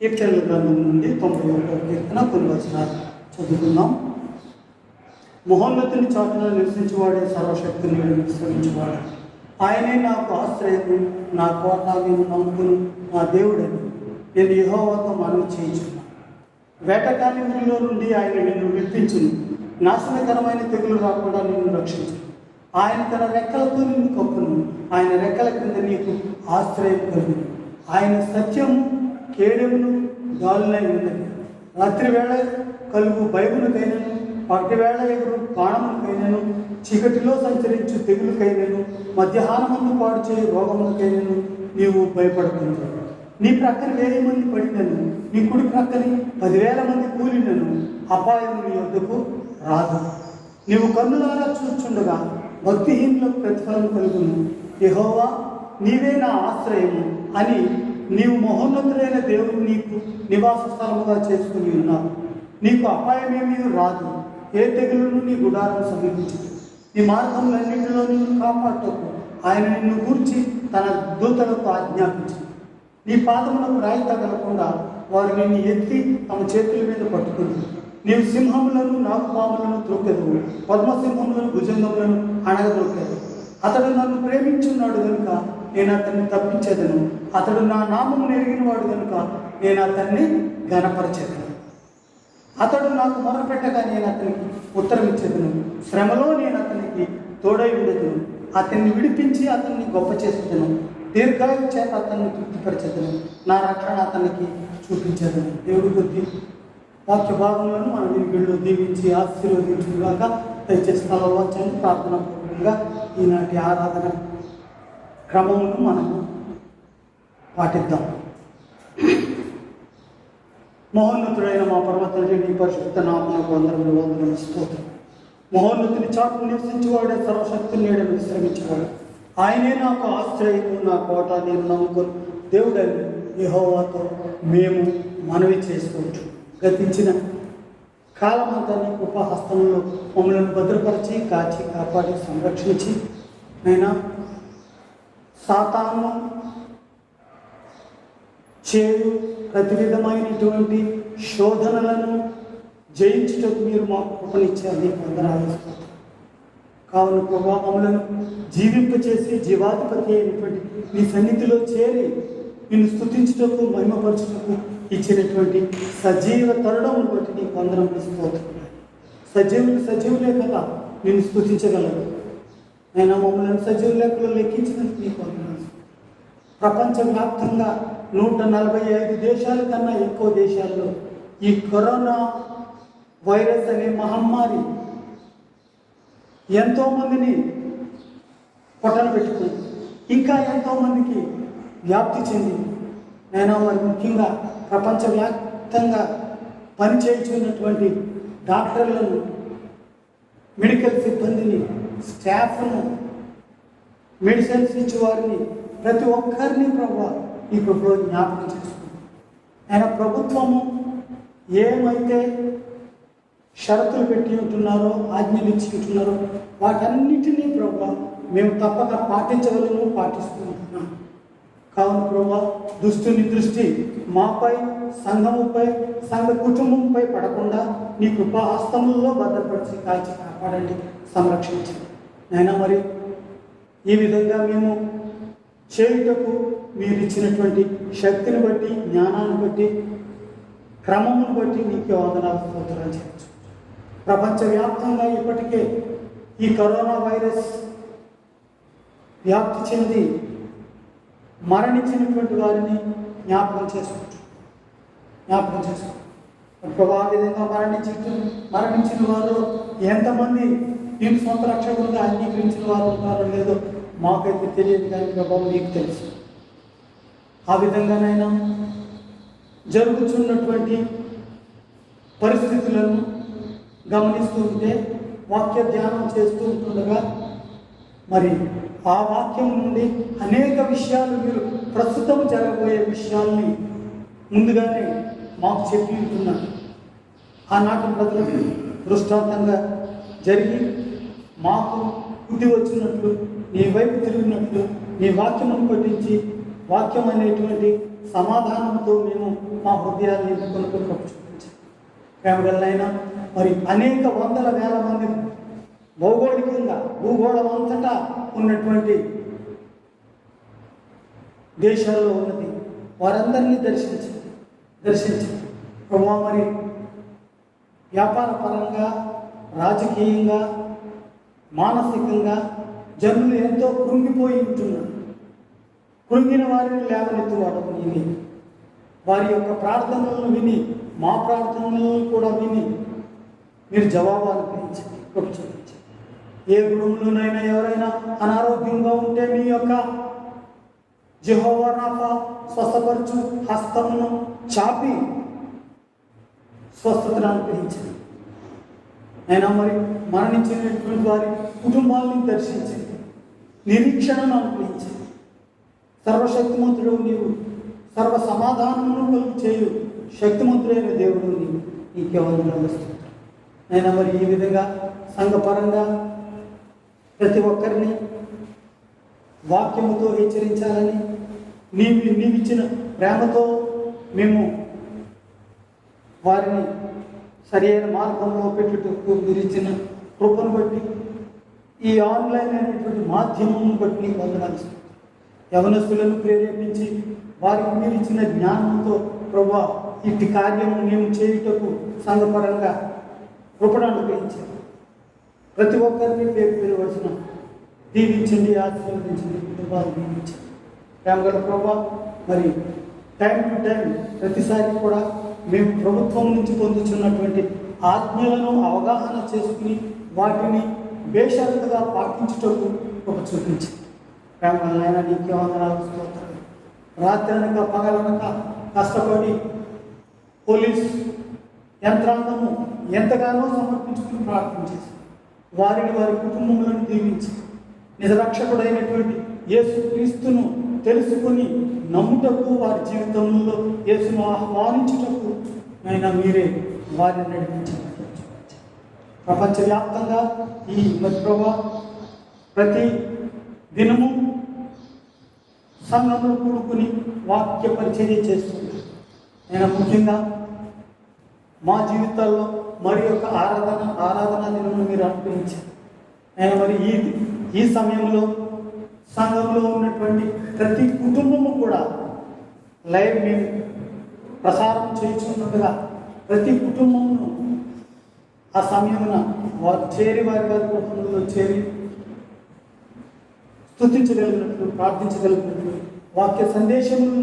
కీర్తనల గ్రంథం నుండి 91వ కీర్తన కొన్ని వచనాలు చదువుకుందాం. మహోన్నతుని చాటున నివసించేవాడే సర్వశక్తిని విశ్రమించేవాడు. ఆయనే నాకు ఆశ్రయము, నా కోట, నేను నమ్ముకుని నా దేవుడని నేను యెహోవాతో మనవి చేయించున్నాను. వేటకాని ఊరిలో నుండి ఆయన నిన్ను విడిపించును. నాశనకరమైన తెగులు రాకుండా నిన్ను రక్షించును. ఆయన తన రెక్కలతో నిన్ను కప్పును. ఆయన రెక్కల క్రింద నీకు ఆశ్రయం కలుగును. ఆయన సత్యము కేడెమును గాలులై ఉన్నది. రాత్రి వేళ కలుగు భయములకైనను, పగటి వేళ ఎగురు బాణములకైనను, చీకటిలో సంచరించు తెగులకైనను, మధ్యాహ్నమందు పాడు చేయ రోగములకైనను నీవు భయపడుతున్నావు. నీ ప్రక్కన 1000 మంది పడినను, నీ కుడి ప్రక్కని 10,000 మంది కూలినను అపాయం నీ వద్దకు రాదు. నీవు కన్నులారా చూచుండగా భక్తిహీనులకు ప్రతిఫలం కలుగును. యెహోవా నీవే నా ఆశ్రయము అని నీవు మహోన్నతుడైన దేవుడు నీకు నివాస స్థలముగా చేసుకుని ఉన్నావు. నీకు అపాయమేమీ రాదు. ఏ తెగులను నీ గుడారం సమీపించదు. నీ మార్గములన్నింటిలో నిన్ను కాపాడుటకు ఆయన నిన్ను గూర్చి తన దూతలకు ఆజ్ఞాపించు. నీ పాదములకు రాయి తగలకుండా వారు నిన్ను ఎత్తి తమ చేతుల మీద పట్టుకుంది. నీవు సింహములను, నాగుపాములను త్రొక్కెదవు, పద్మసింహములను, భుజంగములను అణగదొక్కెదవు. అతడు నన్ను ప్రేమించున్నాడు కనుక నేను అతన్ని తప్పించేదను. అతడు నా నామమును ఎరిగిన వాడు కనుక నేను అతన్ని ఘనపరచెదను. అతడు నాకు మొరపెట్టగా నేను అతనికి ఉత్తరం ఇచ్చేదను. శ్రమలో నేను అతనికి తోడై ఉండేదను. అతన్ని విడిపించి అతన్ని గొప్ప చేసేదను. దీర్ఘాయు చేత అతన్ని తృప్తిపరిచేదను. నా రక్షణ అతనికి చూపించేదను. దేవుడి కొద్ది వాక్య భాగంలో మనం వీళ్ళు దీవించి ఆశీర్వదించుగాక. దయచేసి స్థలంలో వచ్చి ప్రార్థన పూర్వకంగా ఈనాటి ఆరాధన క్రమమును మనము పాటిద్దాం. మహోన్నతుడైన మా పరమ తండ్రి, నీ పరిశుద్ధ నామమునకు వందనములు, వందనములు, స్తోత్రం. మహోన్నతుని చాటును నివసించేవాడే సర్వశక్తిని నీడను విశ్రమించేవాడు. ఆయనే నాకు ఆశ్రయము, నా కోట, నేను నమ్ముకుని దేవుడని యెహోవాతో మేము మనవి చేసుకోవచ్చు. గతించిన కాలమంతా నీ కృపాహస్తంలో మమ్మల్ని భద్రపరిచి, కాచి, కాపాడి, సంరక్షించి అయినా సాతాను చేయు ప్రతి విధమైనటువంటి శోధనలను జయించుటకు మీరు మాకు కృపనిచ్చారు. నీకు వందనాలు. కావున ప్రభావములను జీవింపచేసి జీవాధిపతి అయినటువంటి నీ సన్నిధిలో చేరి నిన్ను స్తుతించుటకు, మహిమపరచుటకు ఇచ్చినటువంటి సజీవ తరుణమును బట్టి నీకు వందనములు, స్తోత్రములు. సజీవులే కదా నిన్ను స్తుతించగలరు. అయినా మమ్మల్ని సజీవ లెక్కలో లెక్కించినందుకు నీకు వందనాలు. ప్రపంచవ్యాప్తంగా 145 దేశాల కన్నా ఎక్కువ దేశాల్లో ఈ కరోనా వైరస్ అనే మహమ్మారి ఎంతోమందిని పొట్టన పెట్టుకుంది. ఇంకా ఎంతోమందికి వ్యాప్తి చెందింది. నేను మరి ముఖ్యంగా ప్రపంచవ్యాప్తంగా పనిచేయుచున్నటువంటి డాక్టర్లను, మెడికల్ సిబ్బందిని, స్టాఫ్ను, మెడిసిన్స్ ఇచ్చే వారిని, ప్రతి ఒక్కరిని ప్రభు ఈ కృపలో జ్ఞాపకం చేసుకుంది. ఆయన ప్రభుత్వము ఏమైతే షరతులు పెట్టి ఉంటున్నారో, ఆజ్ఞలు ఇచ్చి ఉంటున్నారో వాటన్నిటినీ ప్రభు మేము తప్పక పాటించగలను, పాటిస్తూ ఉంటున్నాం. కావున ప్రభు దుష్టుని దృష్టి మాపై, సంఘముపై, సంఘ కుటుంబంపై పడకుండా నీ కృపాహస్తములలో భద్రపరిచి, కాల్చి, కాపాడండి, సంరక్షించండి. అయినా మరి ఈ విధంగా మేము చేయుటకు మీరు ఇచ్చినటువంటి శక్తిని బట్టి, జ్ఞానాన్ని బట్టి, క్రమమును బట్టి నీకు వందనాలు, స్తోత్రాలు చేయవచ్చు. ప్రపంచవ్యాప్తంగా ఇప్పటికే ఈ కరోనా వైరస్ వ్యాప్తి చెంది మరణించినటువంటి వారిని జ్ఞాపకం చేసుకోవచ్చు. ప్రభావ విధంగా మరణించిన వారు ఎంతమంది నేను సొంత రక్షకులుగా అంగీకరించిన వారు ఉంటారో లేదో మాకైతే తెలియదు, కానీ ప్రభావం మీకు తెలుసు. ఆ విధంగానైనా జరుగుతున్నటువంటి పరిస్థితులను గమనిస్తూ ఉంటే, వాక్య ధ్యానం చేస్తూ ఉంటుండగా మరి ఆ వాక్యం నుండి అనేక విషయాలు, మీరు ప్రస్తుతం జరగబోయే విషయాల్ని ముందుగానే మాకు చెప్పి ఉంటున్నారు. ఆనాటి ప్రజలకు దృష్టాంతంగా జరిగి మాకు బుద్ధి వచ్చినట్లు, నీ వైపు తిరిగినట్లు, నీ వాక్యమును పఠించి వాక్యం అనేటువంటి సమాధానంతో మేము మా హృదయాన్ని నింపుకొని కృప చూపించాం. ప్రేమగలనైనా మరి అనేక వందల వేల మంది భౌగోళికంగా భూగోళం అంతటా ఉన్నటువంటి దేశాల్లో ఉన్నది వారందరినీ దర్శించి ప్రభువా మరి వ్యాపార పరంగా రాజకీయంగా మానసికంగా జనులు ఎంతో కృంగిపోయి ఉంటున్నారు. కృంగిన వారిని లేవనెత్తువాడు నీవే. వారి యొక్క ప్రార్థనలను విని మా ప్రార్థనలను కూడా విని మీరు జవాబు అనుగ్రహించండి, కృప చూపించండి. ఏ కుటుంబంలోనైనా ఎవరైనా అనారోగ్యంగా ఉంటే మీ యొక్క యెహోవా రాఫా స్వస్థపరచు హస్తమును చాపి స్వస్థతను అనుగ్రహించండి. అయినా మరి మరణించినటువంటి వారి కుటుంబాలను దర్శించండి, నిరీక్షణను అనుగ్రహించండి. సర్వశక్తిమంతుడు నీవు, సర్వ సమాధానమును కలుగు చేయు శక్తిమంతుడైన దేవుడు నీవు, నీకే వందనాలు వస్తుంది. అయినా మరి ఈ విధంగా సంఘపరంగా ప్రతి ఒక్కరిని వాక్యముతో హెచ్చరించాలని నీవిచ్చిన ప్రేమతో మేము వారిని సరి అయిన మార్గంలో పెట్టుటకు మీరిచ్చిన కృపను బట్టి ఈ ఆన్లైన్ అనేటువంటి మాధ్యమం బట్టి నీకు వందనాలు. యవనస్తులను ప్రేరేపించి వారికి మీరిచ్చిన జ్ఞానంతో ప్రభువా ఇట్టి కార్యము మేము చేయుటకు సంఘపరంగా కృపను అనుగ్రహించారు. ప్రతి ఒక్కరిని పిలవలసిన దీవించండి, ఆశీర్వదించండి, కుటుంబాలు దీవించండి. ప్రేమగల ప్రభువా మరి టైం టు టైం ప్రతిసారి కూడా మేము ప్రభుత్వం నుంచి పొందుతున్నటువంటి ఆజ్ఞలను అవగాహన చేసుకుని వాటిని బేషరతుగా పాటించుటకు ఒక చూపించి ప్రేమగలనైనా నీకే వందనాలు స్తోత్రాలు. రాత్రి అనక పగలనక కష్టపడి పోలీస్ యంత్రాంగము ఎంతగానో సమర్పించుకుని ప్రార్థన చేసి వారిని వారి కుటుంబములను దీవించి నిజరక్షకుడైనటువంటి యేసు క్రీస్తును తెలుసుకుని నమ్ముటకు వారి జీవితంలో యేసును ఆహ్వానించుటకు అయినా మీరే వారిని నడిపించారు. ప్రపంచవ్యాప్తంగా ఈ ప్రభా ప్రతి దినము సంఘంలో కూడుకుని వాక్య పరిచర్య చేస్తుంది. నేను ముఖ్యంగా మా జీవితాల్లో మరి యొక్క ఆరాధనా దినమును మీరు అనుగ్రహించారు. నేను మరి ఈ సమయంలో సంఘంలో ఉన్నటువంటి ప్రతి కుటుంబము కూడా లైవ్ మేము ప్రసారం చేయించున్నట్టుగా ప్రతి కుటుంబమును ఆ సమయమున వారు చేరి వారి కుటుంబంలో చేరి స్తుతించగలిగినట్లు ప్రార్థించగలిగినట్లు వాక్య సందేశములు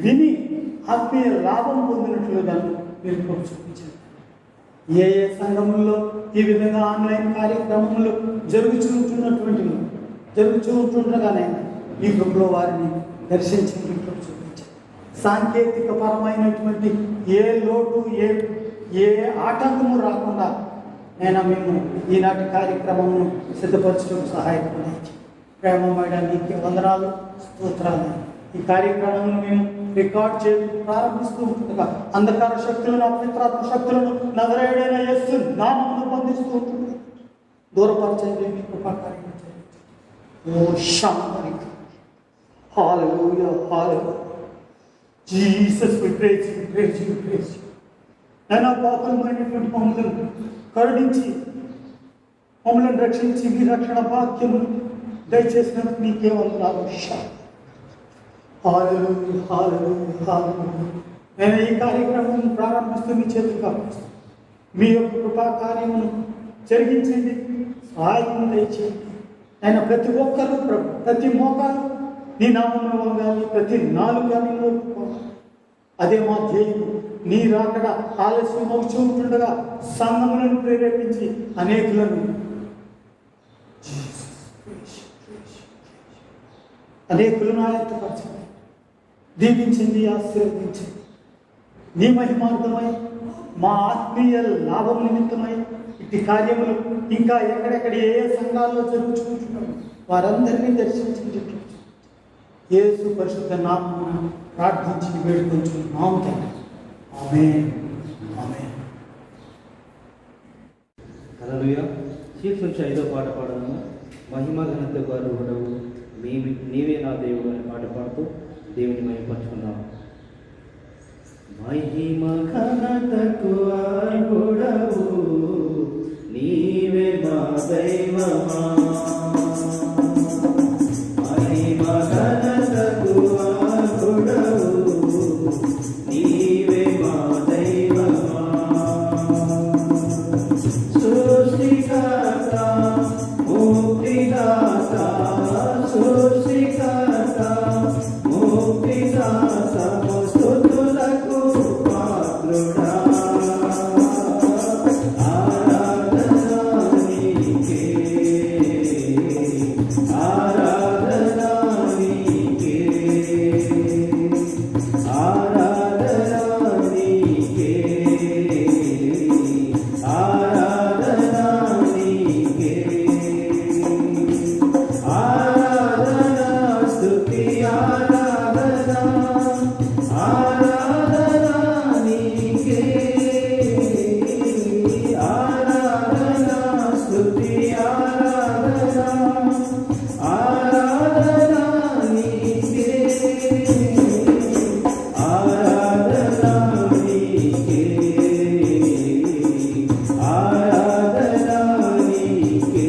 విని ఆత్మీయ లాభం పొందినట్లుగా మీరు చూపించారు. ఏ సంఘముల్లో ఈ విధంగా ఆన్లైన్ కార్యక్రమంలో జరుగుతూ ఉంటుండగానైనా ఈ కృపలో వారిని దర్శించి చూపించారు. సాంకేతిక పరమైనటువంటి ఏ లోటు ఏ ఆటంకము రాకుండా నేను మేము ఈనాటి కార్యక్రమమును సిద్ధపరచడం సహాయపడాలి. ప్రేమమైన నీకే వందనాలు స్తోత్రాలు. ఈ కార్యక్రమం మేము రికార్డ్ చేయడం ప్రారంభిస్తూ ఉంటుండగా అంధకార శక్తులను అపవిత్రాత్మ శక్తులను నజరేయుడైన యేసు నామమును బంధిస్తూ ఉంటుంది. దూరపరచండి, మీ కృపాకార్యం చేయండి. ఓ శాంతి హల్లెలూయా హల్లెలూయా Jesus we praise you praise you praise you. నైనా పాపమైనటువంటి మమ్మల్ని కరుణించి మమ్మల్ని రక్షించి మీ రక్షణ భాగ్యమును దయచేసినందుకు నీకే వందనాలు. హల్లెలూయా హల్లెలూయా హల్లెలూయా. నేను ఈ కార్యక్రమం ప్రారంభిస్తూ మీ చేతులు కాపాడుతాను. మీ యొక్క కృపా కార్యమును జరిగించండి, సహాయం దయచేయండి. ఆయన ప్రతి ఒక్కరూ ప్రతి మోకాలు నీ నామంలో వంగాలి, ప్రతి నాలుగు నోరుకోవాలి. అదే మా ధ్యేయం. నీ రాకడ ఆలస్యం అవుతూ ఉంటుండగా సంఘములను ప్రేరేపించి అనేకులను ఆయత్తపరచండి, దీవించింది, ఆశీర్వదించింది. నీ మహిమార్థమై మా ఆత్మీయ లాభం నిమిత్తమై ఇట్టి కార్యములు ఇంకా ఎక్కడెక్కడ ఏ సంఘాల్లో జరుగుతుంటున్నాము వారందరినీ దర్శించి యేసు పరిశుద్ధ నామమున ప్రార్థించి వేడుకొంచున్నాము తండ్రి. ఆమేన్ ఆమేన్. హల్లెలూయా. శీర్షించి 5వ పాట పాడము. మహిమ ఘనత గారు నీవే నా దేవుడు అనే పాట పాడుతూ దేవుని మహిమపరచుకున్నాము. మహిమ ఘనతకు అర్హుడవు నీవే మా దైవమా. మహిమ ఘనతకు అర్హుడవు నీవే మా దైవమా. సృష్టికర్త ముక్తిదాత సృష్టికర్త ముక్తిదాత స్తుతులకు పాత్రుడా. ఆరాధనా నీకే ఆరాధనా నీకే ఆరాధనా నీకే ఆరాధనా నీకే ఆరాధనా స్తుతి ఆరాధనా ఆరాధనా నీకే ఆరాధనా స్తుతి ఆరాధనా ఆరాధనా నీకే ఆరాధనా నీకే ఆరాధనా నీకే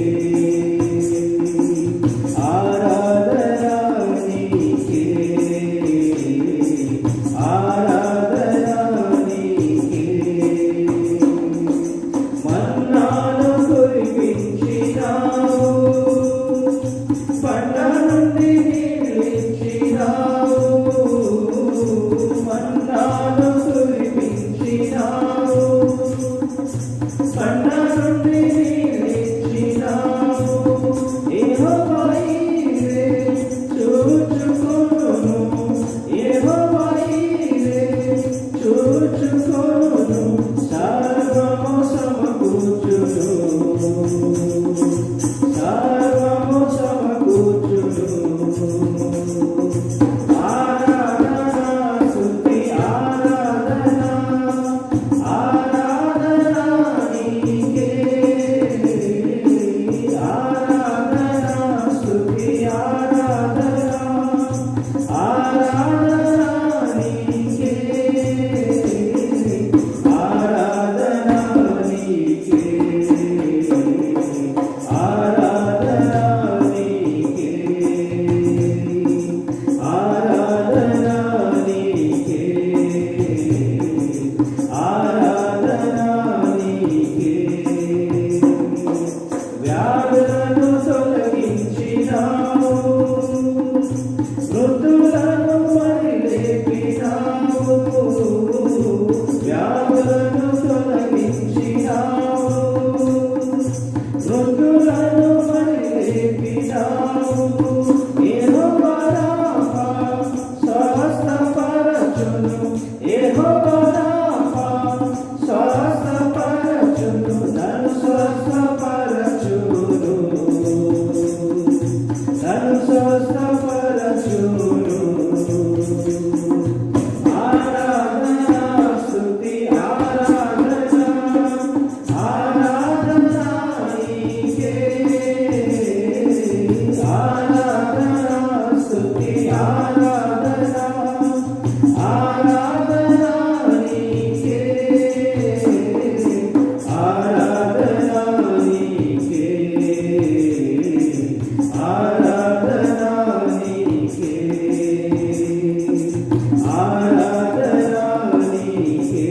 ఆరాధనా నీకే ఆరాధనా నీకే. మన్నాను కురిపించినావు పంట నుండి నీళ్ళిచ్చినావు. మన్నాను కురిపించినావు పంట నుండి నీళ్ళిచ్చినావు. యెహోవా ఈరే చూచుకొనును యెహోవా ఈరే చూచుకొనును సర్వము సమకూర్చును సర్వము సమకూర్చును. ఆరాధనా స్తుతి ఆరాధనా ఆరాధనా నీకే ఆరాధనా స్తుతి ఆరాధనా ఆరాధనా నీకే ఆరాధనా నీకే ఆరాధనా నీకే ఆరాధనా నీకే ఆరాధనా నీకే. వ్యాధులను తొలగించినావు మృతులను మరి లేపినావు. వ్యాధులను తొలగించినావు మృతులను మరి లేపినావు. యెహోవా రాఫా స్వస్థపరచును యెహోవా రాఫా స్వస్థపరచును నన్ను స్వస్థపరచును నన్ను స్వస్థపరచును. ఆరాధనా స్తుతి ఆరాధనా ఆరాధనా నీకే ఆరాధనా స్తుతి ఆరాధనా ఆరాధనా నీకే ఆరాధనా నీకే ఆరాధనా నీకే ఆరాధనా నీకే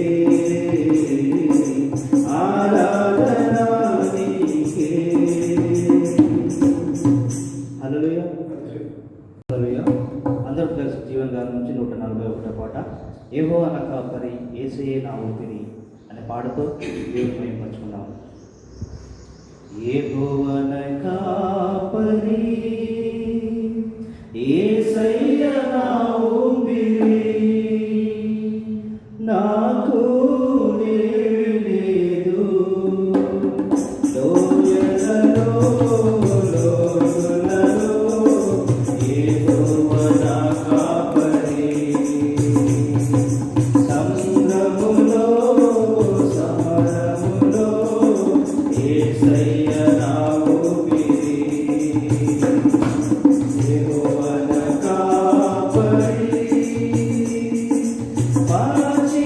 ఆరాధనా నీకే. హల్లెలూయా హల్లెలూయా. అందరూ కలిసి జీవన్ గారి నుంచి 141 పాట యెహోవా నా కాపరి యేసయ్యే నా ఊపిరి అనే పాటతో దేవుని మహిమపరచుకున్నాము. యెహోవా నా కాపరి యేసయ్య నా ఊపిరి నాకు లేదు లోయలలో లోతులలో యెహోవా నా కాపరి. సంద్రములో సమరములో యేసయ్య నా ఊపిరి. యెహోవా నా కాపరి పాచి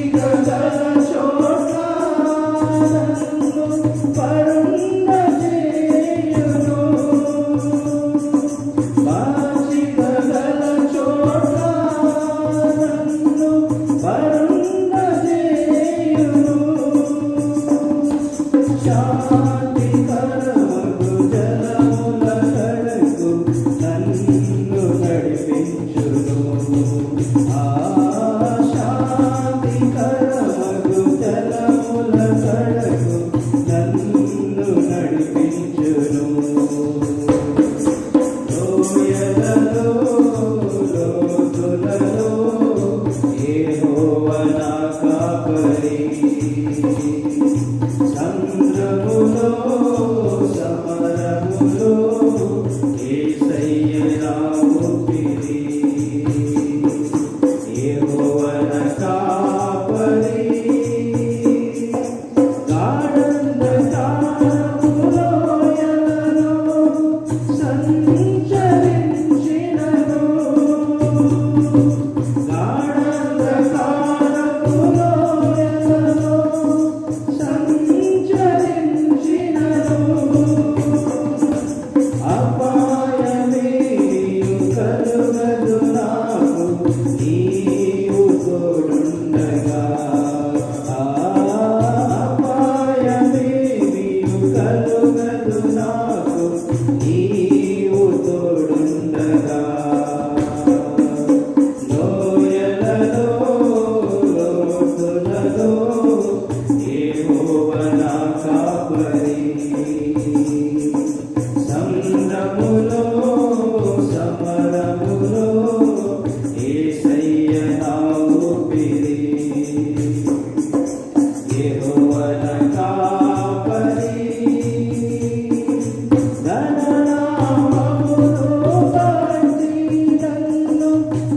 కాపరి సంద్రములో సమరములో యేసయ్య నా ఊపిరి యెహోవా నా కాపరి గాఢంధకారములో ఎలను సంచరించినను గాఢంధకారములో ఎలను సంచరించినను అపాయమేయు కలుగదు నాకు నీవు తోడుండగా అపాయమేయు కలుగదు నాకు నీవు తోడుండగా లోయలలో లోతులలో యెహోవా నా కాపరి సంద్రములో సమరములో యేసయ్య నా ఊపిరి యెహోవా నా కాపరి ధననామమును బట్టి నన్ను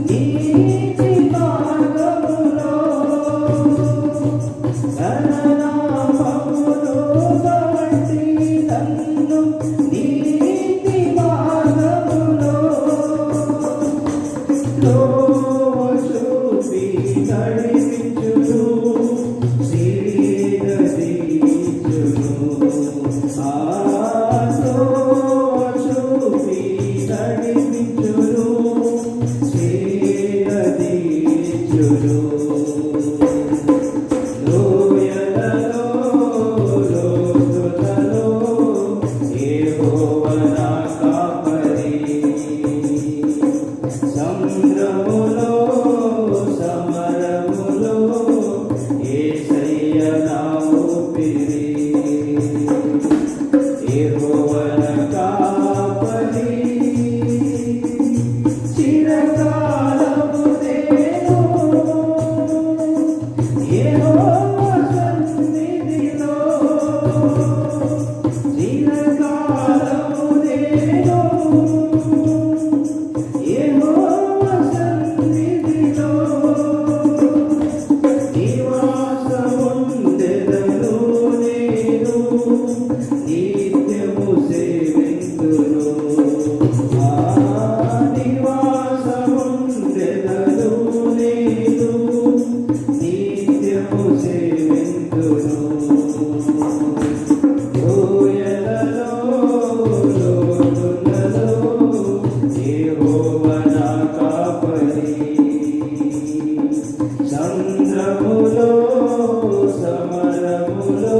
నీతి మార్గములో ధననామమును బట్టి నన్ను నీతి మార్గములో త్రోవ చూపి నడిపించును సిరిదీచును త్రోవ చూపి నడిపించును సిరిదీచును లోయలలో లోతులలో యెహోవా నా కాపరి సంద్రములో సమరములో యేసయ్య నా ఊపిరి యెహోవా నా కాపరి చిరకాలము నేను యెహోవా సన్నిధిలో చిరకాలము నేను యెహోవా సన్నిధిలో నివాసముందెదను నేను నిత్యము సేవింతును నివాసముందెదను నేను నిత్యము సేవింతును లోయలలో లోతులలో యెహోవా నా కాపరి సంద్రములో సమరములో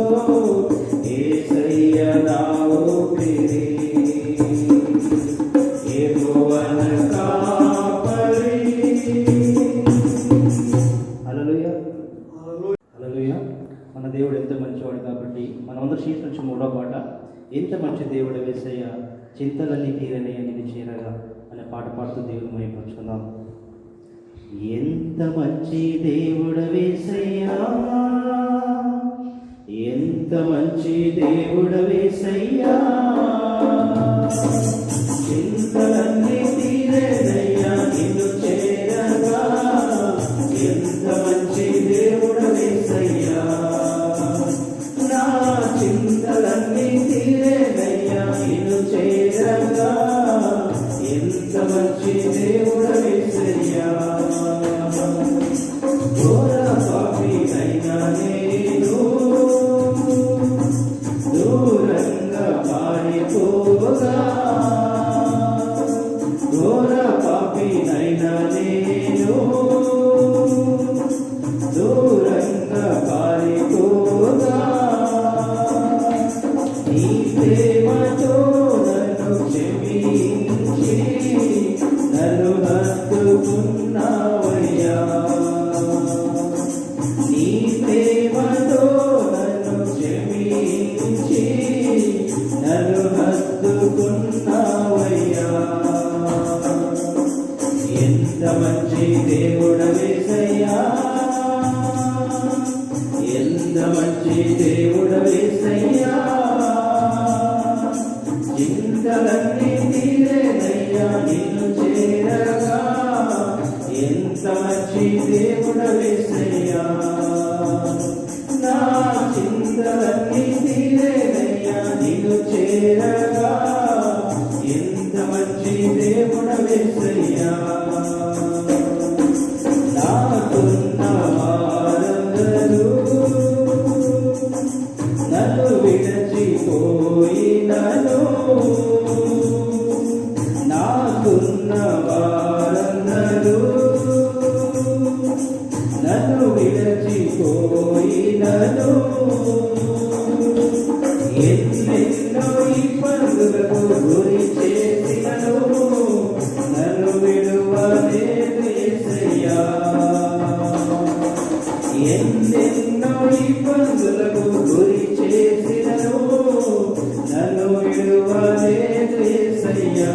యేసయ్య నా ఊపిరి యెహోవా నా కాపరి. హల్లెలూయా హల్లెలూయా. మన దేవుడు ఎంత మంచివాడు కాబట్టి మనమందరం శీర్ష నుంచి మూడో పాట ఎంత మంచి దేవుడు యేసయ్య చింతలన్నీ తీరని అనేది చేరగా అనే పాట పాడుతూ దేవుడు మహిమపరుచుకుందాం. ఎంత మంచి దేవుడు యేసయ్యా ఎంత మంచి దేవుడు యేసయ్యా చింతలన్నీ తీరేనయ్యా నిన్ను చేరగా ఎంత మంచి దేవుడు యేసయ్యా నా చింతలన్నీ తీరేనయ్యా నిన్ను చేరగా ఎంత మంచి దేవుడు యేసయ్యా ఘోర పాపినైనా నేను దూరంగా పారిపోగా ఘోర పాపినైనా నేను దూరంగా పారిపోగా నీ ప్రేమతో నన్ను క్షమించి నన్ను హత్తుకున్నావయ్యా నీ ప్రేమతో నన్ను క్షమించి నన్ను హత్తుకున్నావయ్యా ఎంత మంచి దేవుడు యేసయ్యా ఎంత మంచి దేవుడవేసయ్యా, చింతలన్నీ తీరేనయ్యా నిన్ను చేరగా. ఎంత మంచి దేవుడవేసయ్యా, నా చింతలన్నీ తీరేనయ్యా నిన్ను చేరగా. ఎంత మంచి దేవుడవేసయ్యా, నాకున్న వారందరూ నన్ను విడచిపోయినను, నాకున్న వారందరూ నన్ను విడచిపోయినను. ఎన్నెన్నో ఇబ్బందులకు గురి చేసినను, నన్ను విడువలేదు యేసయ్యా. ఎన్నెన్నో ఇబ్బందులకు గురి చేసినను, నన్ను విడువలేదు యేసయ్యా.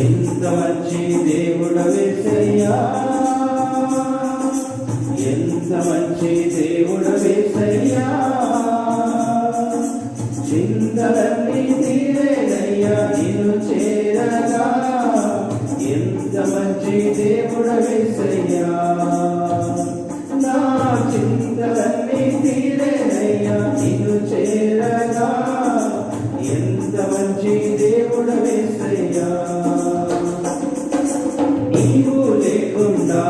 ఎంత మంచి దేవుడవేసయ్యా, ఎంత మంచి దేవుడవేసయ్యా, చింతలన్నీ తీరేనయ్యా నిన్ను చేరగా. ఎంత మంచి దేవుడవేసయ్యా, నా చింతలన్నీ తీరేనయ్యా నిన్ను చేరగా. ఎంత మంచి దేవుడవేసయ్యా, నీవు లేకుండా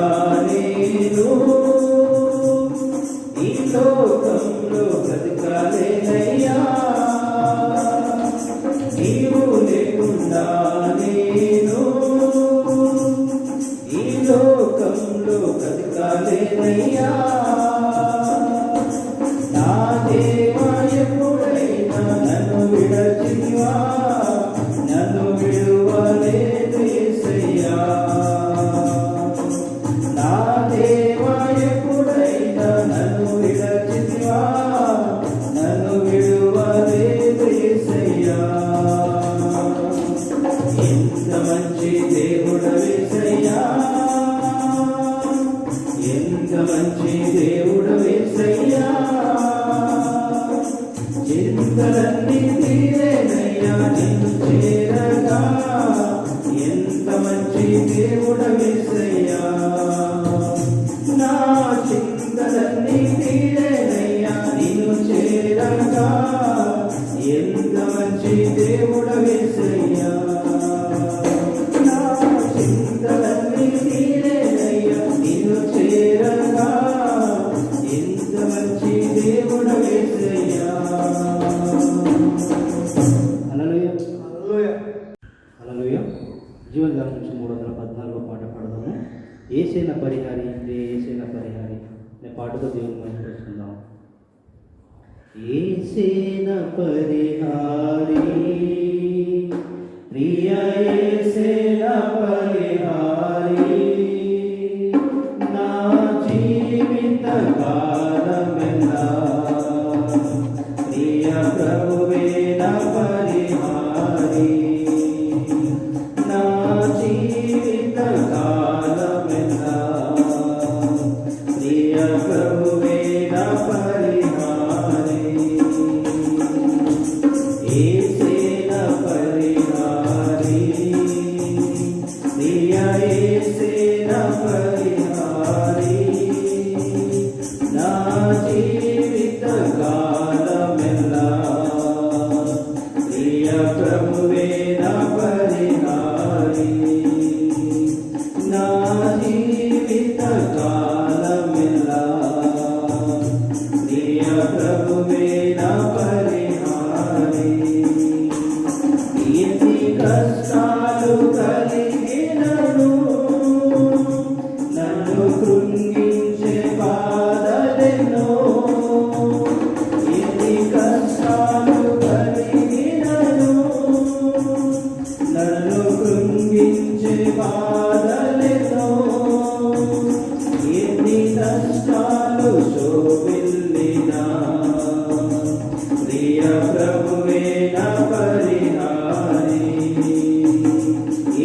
నేను ఈ లోకంలో బ్రతకలేనయ్యా. నీవు లేకుండా నేను ఈ లోకంలో బ్రతకలేనయ్యా. నా దేవా ఎప్పుడైనా నన్ను విడచితివా, నన్ను విడువలేదు యేసయ్యా. నా దేవా ఎప్పుడైనా నన్ను విడచితివా, నన్ను విడువలేదు యేసయ్యా. ఎంత మంచి దేవుడవేసయ్యా, ఎంత మంచి దేవుడవేసయ్యా, చింతలన్నీ తీరేనయ్యా నిన్ను చేరగా. ఎంత మంచి దేవుడవేసయ్యా, నా చింతలన్నీ తీరేనయ్యా నిన్ను చేరగా. ఎంత మంచి దేవుడవేసయ్యా, నా చింతలన్నీ తీరేనయ్యా నిన్ను చేరగా. ఎంత మంచి దేవుడవేసయ్యా. హల్లెలూయా, హల్లెలూయా. హల్లెలూయా. జీవనగానం నుంచి 314 పాట పాడదాము. యేసయ్య పరిహారి, యేసయ్య పరిహారి అనే పాటతో దేవుని మహిమపరుచుకుందాం. యేసయ్య పరిహారి, ప్రియ యేసయ్య పరిహారి, నా జీవిత కాలమెల్లా ప్రియ ప్రభువే నా పరిహారి. నా జీవిత కాలమెల్లా ప్రియ ప్రభువే నా పరిహారి. యేసయ్య పరిహారి, ప్రియ యేసయ్య పరిహారి, నా జీవిత కాలమెల్లా ప్రియ ప్రభువే నా పరిహారి. నా జీవిత కాలమెల్లా ప్రియ ప్రభువే నా పరిహారి. ఎన్ని కష్టాలు కలిగినను, నన్ను కృంగించే బాధలెన్నో. ఎన్ని కష్టాలు కలిగినను, నన్ను కృంగించే బాధలెన్నో. ఎన్ని కష్టాలు శోభిల్లినా, ప్రియ ప్రభువే నా పరిహారి.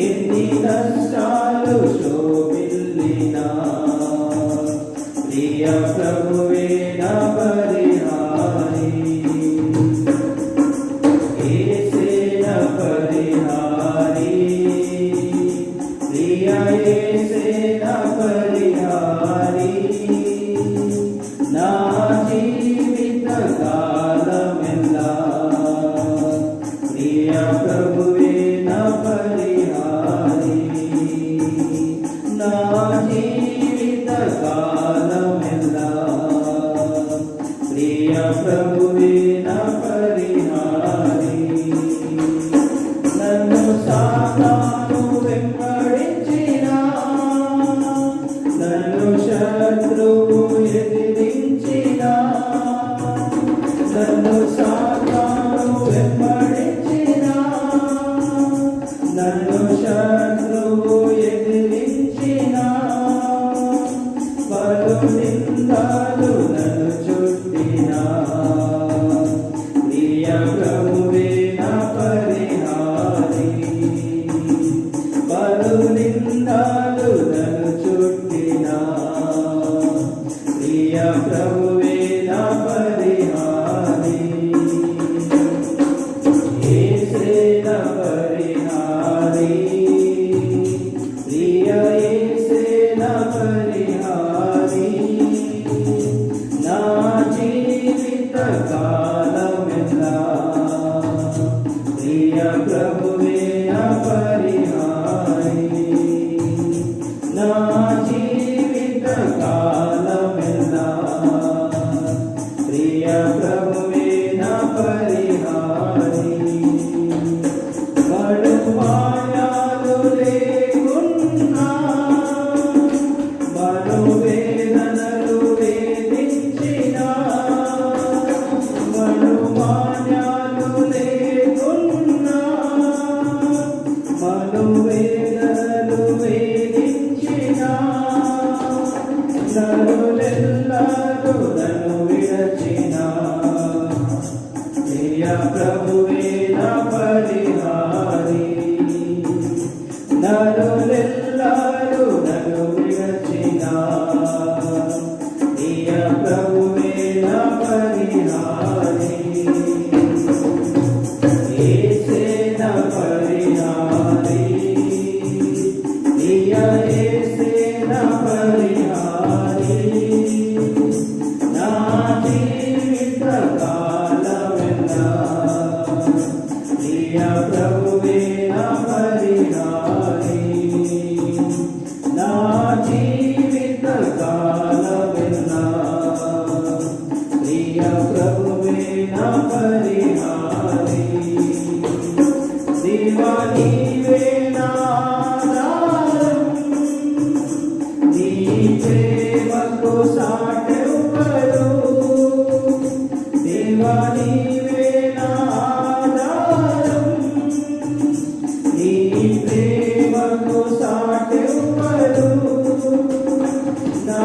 ఎన్ని కష్టాలు శోభిల్లినా, ప్రియ ప్రభువే నా పరిహారి యేసే నా పరిహారి ప్రియ యేసే నా పరిహారి నా జీవిత కాలమెల్లా ప్రియ ప్రభువే నా పరిహారి నా జీవిత కాలమెల్లా ప్రియ ప్రభువే నా పరిహారి నన్ను సాతాను వెంబడించినా నన్ను శత్రువు ఎదిరించినా నన్ను సాతాను వెంబడించినా నన్ను శత్రువు ఎదిరించినా పలు నిందాలు నన్ను చుట్టినా ప్రియ ప్రభువే నా పరిహారి పలు నిందాలు నన్ను చుట్టినా ప్రియ ప్రభువే నా పరిహారి యేసే నా పరిహారి ప్రియ యేసే నా పరిహారి నా జీవిత కాలమెల్లా ప్రియ ప్రభువే నా పరిహారి నా జీవిత కాలమెల్లా ప్రియ ప్రభువే నా పరిహారి బడు మాయాలు లేకున్నా బడు వేదనలు వేధించినా బడు మాయాలు లేకున్నా బడు వేదనలు వేధించినా నరులెల్లరూ నన్ను విడచినా ప్రియ ప్రభువే నా పరిహారి నరులెల్లరూ నన్ను విడచినా ప్రియ ప్రభువే నా పరిహారి యేసే నా పరిహారి ప్రియ యేసే నా పరిహారి నా జీవిత కాలమెల్లా ప్రియ ప్రభువే నా పరిహారి నా జీవిత కాలమెల్లా ప్రియ ప్రభువే నా పరిహారి దేవా నీవే నా ఆధారం నీ ప్రేమకు సాటెవ్వరు దేవా నీవే నా ఆధారం నీ ప్రేమకు సాటెవ్వరు నా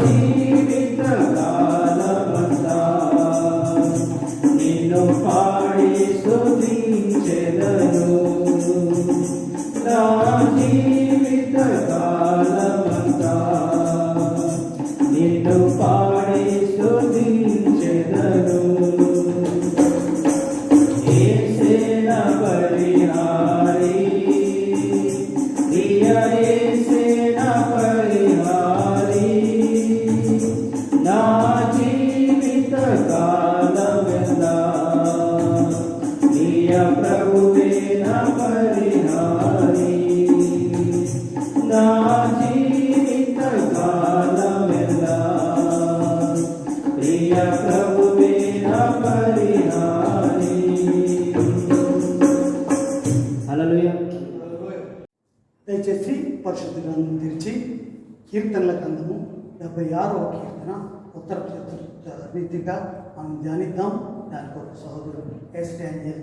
జీవిత కాలమంతా నిన్ను పాడి స్తుతించెదను నా జీవిత కాలమంతా నిన్ను పాడి స్తుతించెదను యేసే నా పరిహారి ప్రియ యేసే నా పరిహారి నా జీవిత కాలమెల్లా ప్రియ ప్రభువే నా పరిహారి నా జీవిత కాలమెల్లా ప్రియ ప్రభువే నా పరిహారి హల్లెలూయా. దయచేసి పరిశుద్ధ గ్రంథం తెరిచి కీర్తనల గ్రంథము 76వ కీర్తన ఉత్తర రీతిగా మనం ధ్యానిద్దాం. దానికి ఒక సహోదరుడు ఎస్టాంజల్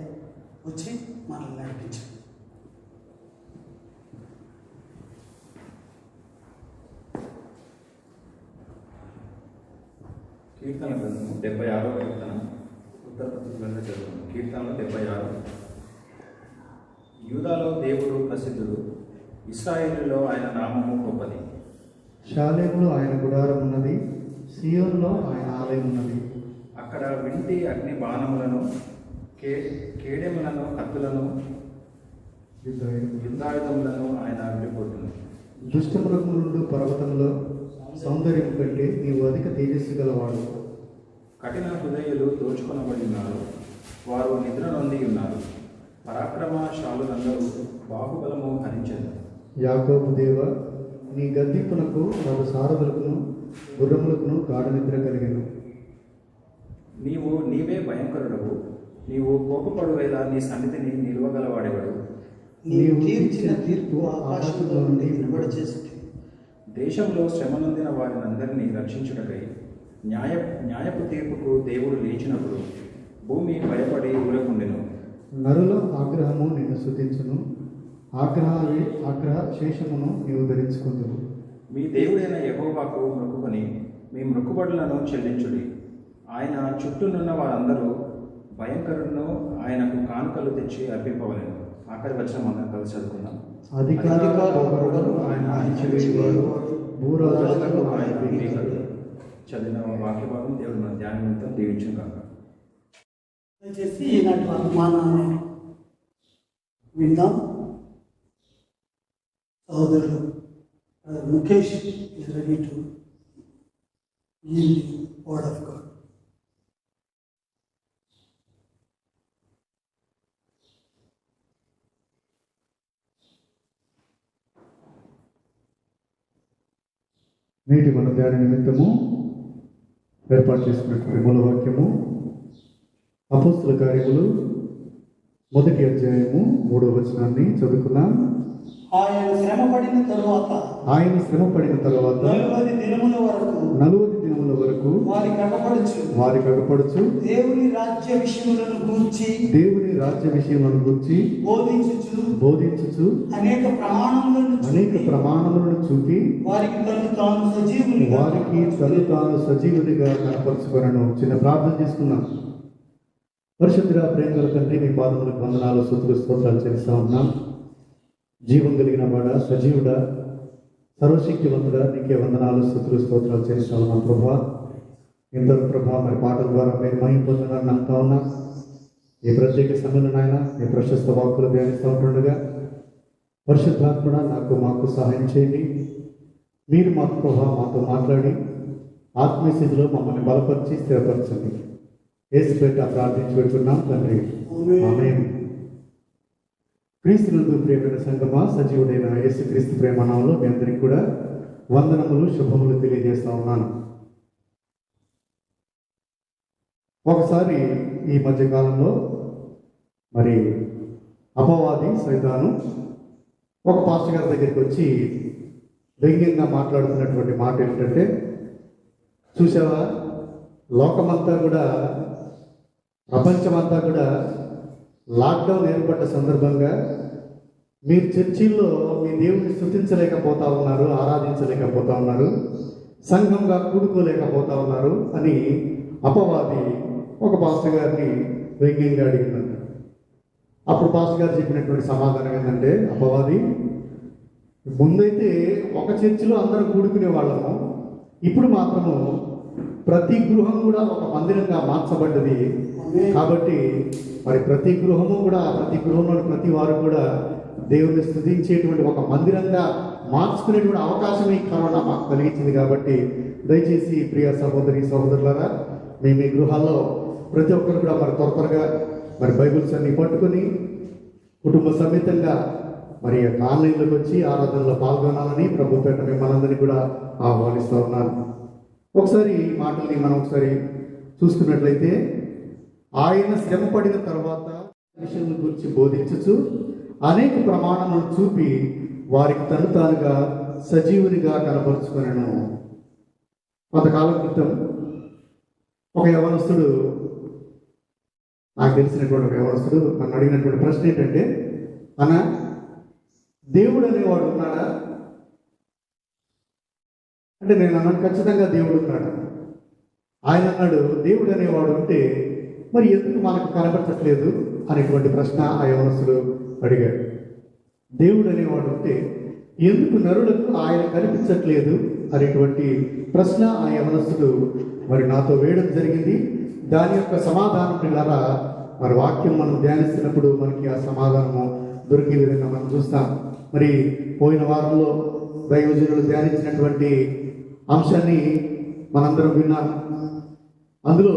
వచ్చి మనల్ని నడిపించారు. కీర్తన గ్రంథము 76వ కీర్తన ఉత్తర ప్రతిగ్రంథ చదువు. కీర్తనలు 76. యూదాలో దేవుడు ప్రసిద్ధుడు, ఇశ్రాయేలులో ఆయన నామము గొప్పది. షాలేములో ఆయన గుడారం ఉన్నది, సియోనులో ఆయన ఆలయం ఉన్నది. అక్కడ వింటి అగ్ని బాణములను కేడెములను కత్తులను యుద్ధాయుధములను ఆయన విడిపోతుంది. దుష్టమృగము నుండి పర్వతంలో సౌందర్యం కంటే నీవు అధిక తేజస్సు గలవాడు. కఠిన హృదయులు దోచుకొనబడి ఉన్నారు, వారు నిద్ర నొంది ఉన్నారు. పరాక్రమశాలులందరూ బాహుబలము హరించెదరు. యాకోబు దేవ, నీ గద్దింపునకు నాకు సారథులకును గుర్రములకును గాఢ నిద్ర కలిగెను. నీవే భయంకరుడవు, నీవు కోపపడు వేళ నీ సన్నిధిని నిలువగలవాడేవాడు. నీవు తీర్చిన తీర్పు ఆకాశంలో నుండి వినబడి చేస్తుంది. దేశంలో శ్రమ నొందిన వారినందరినీ రక్షించుటకై న్యాయపు తీర్పుకు దేవుడు లేచినప్పుడు భూమి భయపడి ఊరకుండెను. నరుల ఆగ్రహము నిన్ను స్తుతించును, ఆగ్రహ శేషమును నీవు ధరించుకుందువు. మీ దేవుడైన యెహోవాకు మొక్కుకొని మీ మొక్కుబడులను చెల్లించుడి. ఆయన చుట్టూనున్న వారందరూ భయంకరులను ఆయనకు కానుకలు తెచ్చి అర్పింపవలెను. ఆఖరి వచనం అందరం కలిసి చదువుకుందాం. అధికారులు ఆయన ఆశించేవాడు, భూరాజులకు ఆయన ప్రియకరుడు. చదివిన వాక్య భాగం దేవుడు మన ధ్యానం నిమిత్తం దీవించును కాక. దయచేసి ఈనాటి వర్తమానాన్ని విందాం. సహోదరులు Mukesh is ready to yield the word of God. నేటి మన ధ్యాన నిమిత్తము ఏర్పాటు చేసినటువంటి మూలవాక్యము అపోస్తుల కార్యములు 1వ అధ్యాయము 3వ వచనాన్ని చదువుకున్నాం. ఆయన శ్రమ పడిన తరువాత 40 దినముల వరకు వారికి అగపడుచు దేవుని రాజ్య విషయములను గూర్చి బోధించుచు అనేక ప్రమాణములను చూపి వారికి తను తాను సజీవునిగా కనపరుచుకొనెను. చిన్న ప్రార్థన చేసుకున్నాం. పరిశుద్ధుడా, ప్రేమగల తండ్రి, మీ పాదములకు వందనాలు, స్తుతులు, స్తోత్రాలు చేస్తా ఉన్నాం. జీవం కలిగిన వాడ, సజీవుడా, సర్వశక్తివంతుడా, నీకే వందనాలు, స్తుతులు, స్తోత్రాలు చేస్తా ఉన్నాం. ప్రభా, ఇంతలో ప్రభా మరి పాటల ద్వారా మీరు మహిమ పొందడానికి నమ్ముతా ఉన్నాం. ఈ ప్రత్యేక సమయంలో నాయన మీ ప్రశస్త వాక్కులు ధ్యానిస్తూ ఉంటుండగా పరిశుద్ధాత్మడ మాకు సహాయం చేయండి. మీరు మాకు ప్రభా మాతో మాట్లాడి ఆత్మీయ స్థితిలో మమ్మల్ని బలపరిచి స్థిరపరచండి. యేసు పేరిట ప్రార్థించి పెడుతున్నాం తండ్రి, ఆమేన్. క్రీస్తునందు ప్రియమైన సంగమా, సజీవుడైన యేసుక్రీస్తు ప్రేమనామములో మీ అందరికీ కూడా వందనములు, శుభములు తెలియజేస్తా ఉన్నాను. ఒకసారి ఈ మధ్యకాలంలో మరి అపవాది సైతాను ఒక పాస్టర్ గారి దగ్గరికి వచ్చి వ్యంగ్యంగా మాట్లాడుతున్నటువంటి మాట ఏంటంటే, చూసావా, లోకమంతా కూడా, ప్రపంచమంతా కూడా లాక్డౌన్ ఏర్పడ్డ సందర్భంగా మీరు చర్చిల్లో మీ దేవుని స్తుతించలేకపోతా ఉన్నారు, ఆరాధించలేకపోతా ఉన్నారు, సంఘంగా కూడుకోలేకపోతా ఉన్నారు అని అపవాది ఒక పాస్టర్ గారిని వ్యంగ్యంగా అడిగిందంట. అప్పుడు పాస్టర్ గారు చెప్పినటువంటి సమాధానం ఏంటంటే, అపవాది, ముందైతే ఒక చర్చిలో అందరూ కూడుకునే వాళ్ళము, ఇప్పుడు మాత్రము ప్రతి గృహం కూడా ఒక మందిరంగా మార్చబడ్డది. కాబట్టి మరి ప్రతి గృహము కూడా, ప్రతి గృహంలోని ప్రతి వారు కూడా దేవుని స్తుతించేటువంటి ఒక మందిరంగా మార్చుకునేటువంటి అవకాశం ఈ కరోనా మాకు కలిగించింది. కాబట్టి దయచేసి ప్రియ సహోదరి సహోదరులారా, మీ గృహాల్లో ప్రతి ఒక్కరు కూడా మరి త్వరగా మరి బైబిల్స్ అన్ని పట్టుకొని కుటుంబ సమేతంగా మరి ఆన్లైన్లోకి వచ్చి ఆరాధనలో పాల్గొనాలని ప్రభు పేట మిమ్మల్ని కూడా ఆహ్వానిస్తూ ఉన్నాను. ఒకసారి ఈ మాటల్ని మనం ఒకసారి చూసుకున్నట్లయితే, ఆయన శ్రమ పడిన తర్వాత విషయం గురించి బోధించుచు అనేక ప్రమాణాలను చూపి వారికి తను తానుగా సజీవునిగా కనపరుచుకొనెను. కొంతకాలం క్రితం ఒక యవనస్తుడు, నాకు తెలిసినటువంటి ఒక యవనస్తుడు నన్ను అడిగినటువంటి ప్రశ్న ఏంటంటే, అన్న, దేవుడు అనేవాడు ఉన్నాడా అంటే నేను అన్నాను, ఖచ్చితంగా దేవుడు ఉన్నాడు. ఆయన అన్నాడు, దేవుడు అనేవాడు ఉంటే మరి ఎందుకు మనకు కనపరచట్లేదు అనేటువంటి ప్రశ్న ఆ యవనస్తుడు అడిగాడు. దేవుడు అనేవాడు ఉంటే ఎందుకు నరులకు ఆయన కనిపించట్లేదు అనేటువంటి ప్రశ్న ఆ యవనస్తుడు మరి నాతో వేయడం జరిగింది. దాని యొక్క సమాధానం పిల్లరా మరి వాక్యం మనం ధ్యానిస్తున్నప్పుడు మనకి ఆ సమాధానము దొరికే విధంగా మనం చూస్తాం. మరి పోయిన వారంలో దైవజనులు ధ్యానించినటువంటి అంశాన్ని మనందరం విన్నాం. అందులో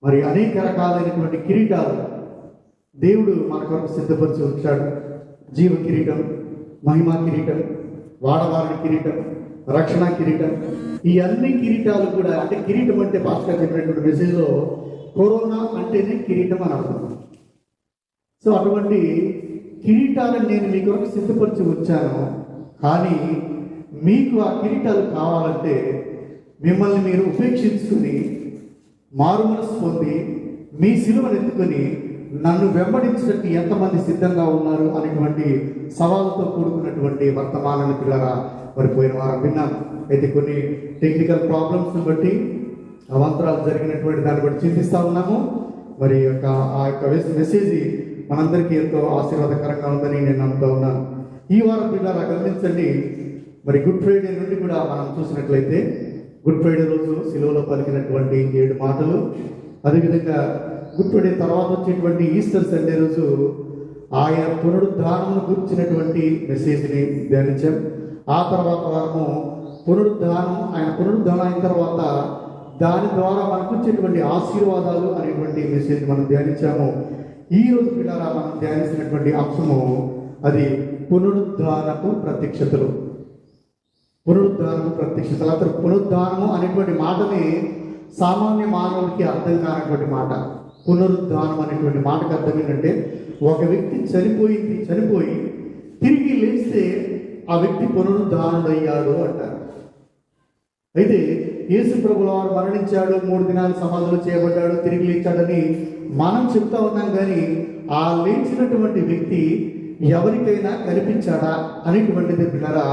మరి అనేక రకాలైనటువంటి కిరీటాలు దేవుడు మన కొరకు సిద్ధపరిచి ఉంచాడు. జీవ కిరీటం, మహిమా కిరీటం, వాడవారిని కిరీటం, రక్షణ కిరీటం, ఈ అన్ని కిరీటాలు కూడా అంటే కిరీటం అంటే పాస్టర్ చెప్పినటువంటి మెసేజ్లో కరోనా అంటేనే కిరీటం అని అర్థం. సో అటువంటి కిరీటాలను నేను మీ కొరకు సిద్ధపరిచి వచ్చాను. కానీ మీకు ఆ కిరీటాలు కావాలంటే మిమ్మల్ని మీరు ఉపేక్షించుకుని మారు మనసు పొంది మీ సిలువను ఎత్తుకొని నన్ను వెంబడించడానికి ఎంతమంది సిద్ధంగా ఉన్నారు అనేటువంటి సవాలుతో కూడుకున్నటువంటి వర్తమానాన్ని పిల్లరా మరి పోయిన వారం విన్నాం. అయితే కొన్ని టెక్నికల్ ప్రాబ్లమ్స్ని బట్టి అవాంతరాలు జరిగినటువంటి దాన్ని బట్టి చింతిస్తూ ఉన్నాము. మరి ఆ యొక్క మెసేజ్ మనందరికీ ఎంతో ఆశీర్వాదకరంగా ఉందని నేను నమ్ముతూ ఉన్నాను. ఈ వారం పిల్లరా గమనించండి, మరి గుడ్ ఫ్రైడే నుండి కూడా మనం చూసినట్లయితే గుడ్ ఫ్రైడే రోజు సిలువలో పలికినటువంటి 7 మాటలు, అదేవిధంగా గుడ్ ఫ్రైడే తర్వాత వచ్చేటువంటి ఈస్టర్ సండే రోజు ఆయన పునరుద్ధానమును గురించినటువంటి మెసేజ్ని ధ్యానించాం. ఆ తర్వాత వారము ఆయన పునరుద్ధానం అయిన తర్వాత దాని ద్వారా మనకు వచ్చేటువంటి ఆశీర్వాదాలు అనేటువంటి మెసేజ్ మనం ధ్యానించాము. ఈ రోజు పిల్లరా మనం ధ్యానించినటువంటి అంశము అది పునరుద్ధానపు ప్రత్యక్షతలు. పునరుద్ధానము ప్రత్యక్షతలు. అతను పునరుద్ధానము అనేటువంటి మాటని సామాన్య మానవుడికి అర్థం కానటువంటి మాట. పునరుద్ధానం అనేటువంటి మాటకు అర్థం ఏంటంటే ఒక వ్యక్తి చనిపోయి తిరిగి లేస్తే ఆ వ్యక్తి పునరుద్ధానుడయ్యాడు అంటారు. అయితే యేసు ప్రభుల వారు మరణించాడు, 3 దినాలు సమాధులు చేయబడ్డాడు, తిరిగి లేచాడని మనం చెప్తా ఉన్నాం. కానీ ఆ లేచినటువంటి వ్యక్తి ఎవరికైనా కనిపించాడా అనేటువంటిది పిల్లరా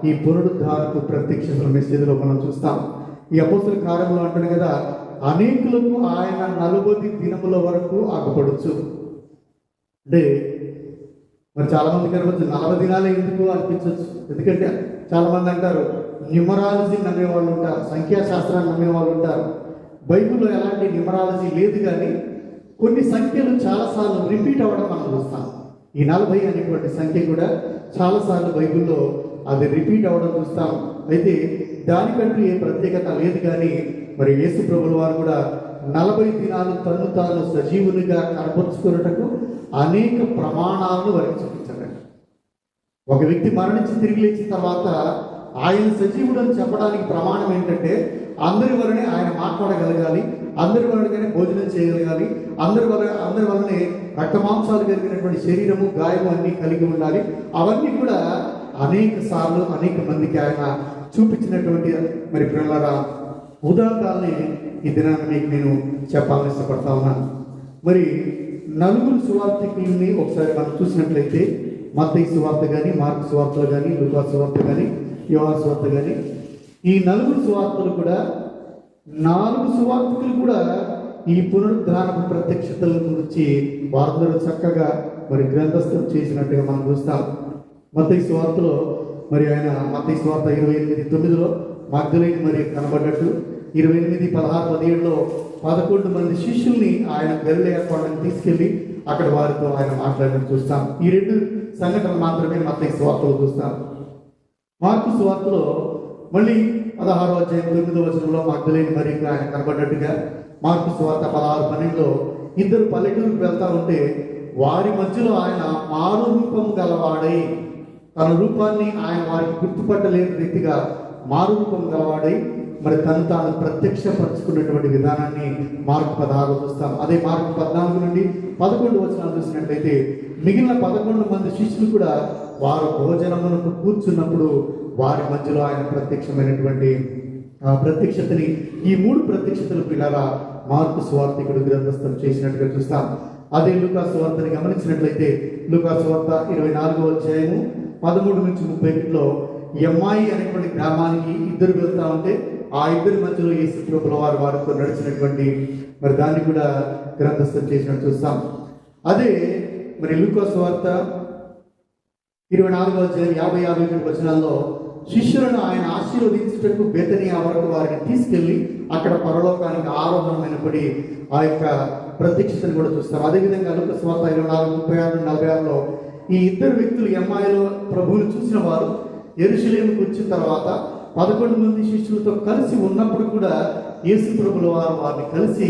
ఈ పునరుద్ధానపు ప్రత్యక్షతల మెసేజ్లో మనం చూస్తాం. ఈ అపోస్తల కార్యంలో అంటాడు కదా, అనేకులకు ఆయన 40 దినముల వరకు ఆగపడచ్చు. అంటే మరి చాలా మందికి అనిపించచ్చు 40 దినాలే ఎందుకు అనిపించవచ్చు. ఎందుకంటే చాలా మంది అంటారు న్యూమరాలజీ నమ్మే వాళ్ళు ఉంటారు, సంఖ్యాశాస్త్రాన్ని నమ్మే వాళ్ళు ఉంటారు. బైబిల్లో ఎలాంటి న్యూమరాలజీ లేదు, కానీ కొన్ని సంఖ్యలు చాలాసార్లు రిపీట్ అవ్వడం మనం చూస్తాం. ఈ 40 అనేటువంటి సంఖ్య కూడా చాలాసార్లు బైబిల్లో అది రిపీట్ అవ్వడం చూస్తాం. అయితే దానికంటూ ఏ ప్రత్యేకత లేదు. కానీ మరి యేసు ప్రభుల వారు కూడా 40 దినాలు తను తాను సజీవునిగా కనపరుచుకున్నటకు అనేక ప్రమాణాలను వారికి చూపించారండి. ఒక వ్యక్తి మరణించి తిరిగి లేచిన తర్వాత ఆయన సజీవుడు అని చెప్పడానికి ప్రమాణం ఏంటంటే అందరి వలనే ఆయన మాట్లాడగలగాలి, అందరి వలనగానే భోజనం చేయగలగాలి, అందరి వలనే రక్తమాంసాలు కలిగినటువంటి శరీరము, గాయము అన్నీ కలిగి ఉండాలి. అవన్నీ కూడా అనేక సార్లు అనేక మందికి ఆయన చూపించినటువంటి మరి పిల్లల ఉదాహరణని ఈ దినాన్ని మీకు నేను చెప్పాలని ఇష్టపడతా ఉన్నాను. మరి 4 సువార్తికుల్ని ఒకసారి మనం చూసినట్లయితే మత్తయి సువార్త కానీ, మార్కు సువార్తలు కానీ, లూకా సువార్త కానీ, యోహాను సువార్త కానీ, ఈ 4 సువార్తలు కూడా 4 సువార్తికులు కూడా ఈ పునరుద్ధానపు ప్రత్యక్షతల గురించి వారందరూ చక్కగా మరి గ్రంథస్థం చేసినట్టుగా మనం చూస్తాం. మత్తయి సువార్తలో మరి ఆయన మత్తయి సువార్త 28:9లో మగ్దలేని మరి కనబడ్డట్టు, 28:16-17లో 11 మంది శిష్యుల్ని ఆయన గలిలయ కొండకు తీసుకెళ్లి అక్కడ వారితో ఆయన మాట్లాడినట్టు చూస్తాం. ఈ 2 సంఘటనలు మాత్రమే మత్తయి సువార్తలో చూస్తాం. మార్కు సువార్తలో మళ్ళీ 16వ అధ్యాయం 9వ వచనంలో మగ్దలేని మరి ఆయన కనబడ్డట్టుగా, మార్కు సువార్త 16:12లో 2 పల్లెటూరుకు వెళ్తా ఉంటే వారి మధ్యలో ఆయన మారు రూపం గలవాడై, తన రూపాన్ని ఆయన వారికి గుర్తుపట్టలేని రీతిగా మారు రూపం గలవాడై మరి తను తాను ప్రత్యక్షపరుచుకున్నటువంటి విధానాన్ని మార్కు 16 చూస్తాం. అదే మార్కు 14 నుండి 11 వచనాలు చూసినట్లయితే మిగిలిన 11 మంది శిష్యులు కూడా వారు భోజనమునకు కూర్చున్నప్పుడు వారి మధ్యలో ఆయన ప్రత్యక్షమైనటువంటి ప్రత్యక్షతని, ఈ 3 ప్రత్యక్షతలు పిల్లరా మార్కు సువార్తికుడు గ్రంథస్థం చేసినట్టుగా చూస్తాం. అదే లూకా సువార్తని గమనించినట్లయితే లూకా సువార్త 24వ అధ్యాయము 13 నుంచి 31లో ఎమ్మాయి అనేటువంటి గ్రామానికి 2 వెళ్తా ఉంటే ఆ 2 మధ్యలో యేసు ప్రభుల వారు వారితో నడిచినటువంటి మరి దాన్ని కూడా గ్రంథస్థం చేసినట్టు చూస్తాం. అదే మరి లూకా సువార్త 24వ అధ్యాయం 50-51 వచనాల్లో శిష్యులను ఆయన ఆశీర్వదించుటకు బేతనియా వరకు వారిని తీసుకెళ్లి అక్కడ పరలోకానికి ఆరోహణమైనప్పటి ఆ యొక్క ప్రత్యక్షతను కూడా చూస్తాం. అదేవిధంగా లూకా సువార్త 24:36-46లో ఈ ఇద్దరు వ్యక్తులు ఎమ్మాయిలో ప్రభువుని చూసిన వారు యెరూషలేముకు వచ్చిన తర్వాత 11 మంది శిష్యులతో కలిసి ఉన్నప్పుడు కూడా యేసు ప్రభుల వారు వారిని కలిసి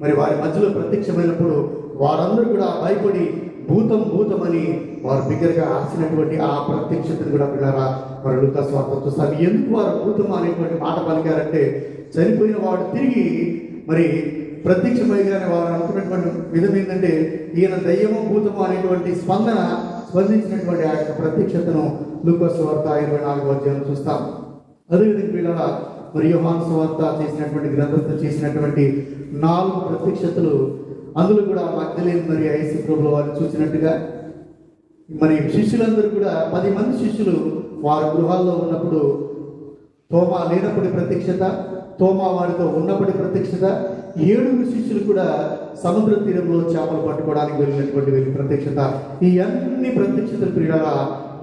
మరి వారి మధ్యలో ప్రత్యక్షమైనప్పుడు వారందరూ కూడా భయపడి భూతం భూతం అని వారు బిగ్గరగా ఆసినటువంటి ఆ ప్రత్యక్షతను కూడా పిల్లరా మరి లూకా సువార్త చూస్తాం. ఎందుకు వారు భూతం అనేటువంటి మాట పలికారంటే చనిపోయిన వాడు తిరిగి మరి ప్రత్యక్షమైగానే వారు అనుకున్నటువంటి విధం ఏంటంటే ఈయన దయ్యము భూతము అనేటువంటి స్పందించినటువంటి ఆ యొక్క ప్రత్యక్షతను లూకా సువార్త 24వ చూస్తాం. అదేవిధంగా పిల్లరా మరి యోహాను సువార్త చేసినటువంటి గ్రంథస్థ చేసినటువంటి 4 ప్రత్యక్షతలు, అందులో కూడా మగ్దలేని మరి యేసు ప్రభుల వారిని చూసినట్టుగా మరి శిష్యులందరూ కూడా 10 మంది శిష్యులు వారి గృహాల్లో ఉన్నప్పుడు తోమా లేనప్పటి ప్రత్యక్షత, తోమా వారితో ఉన్నప్పటి ప్రత్యక్షత, 7 శిష్యులు కూడా సముద్ర తీరంలో చేపలు పట్టుకోవడానికి వెళ్ళినటువంటి ప్రత్యక్షత. ఈ అన్ని ప్రత్యక్షతలు ప్రియులారా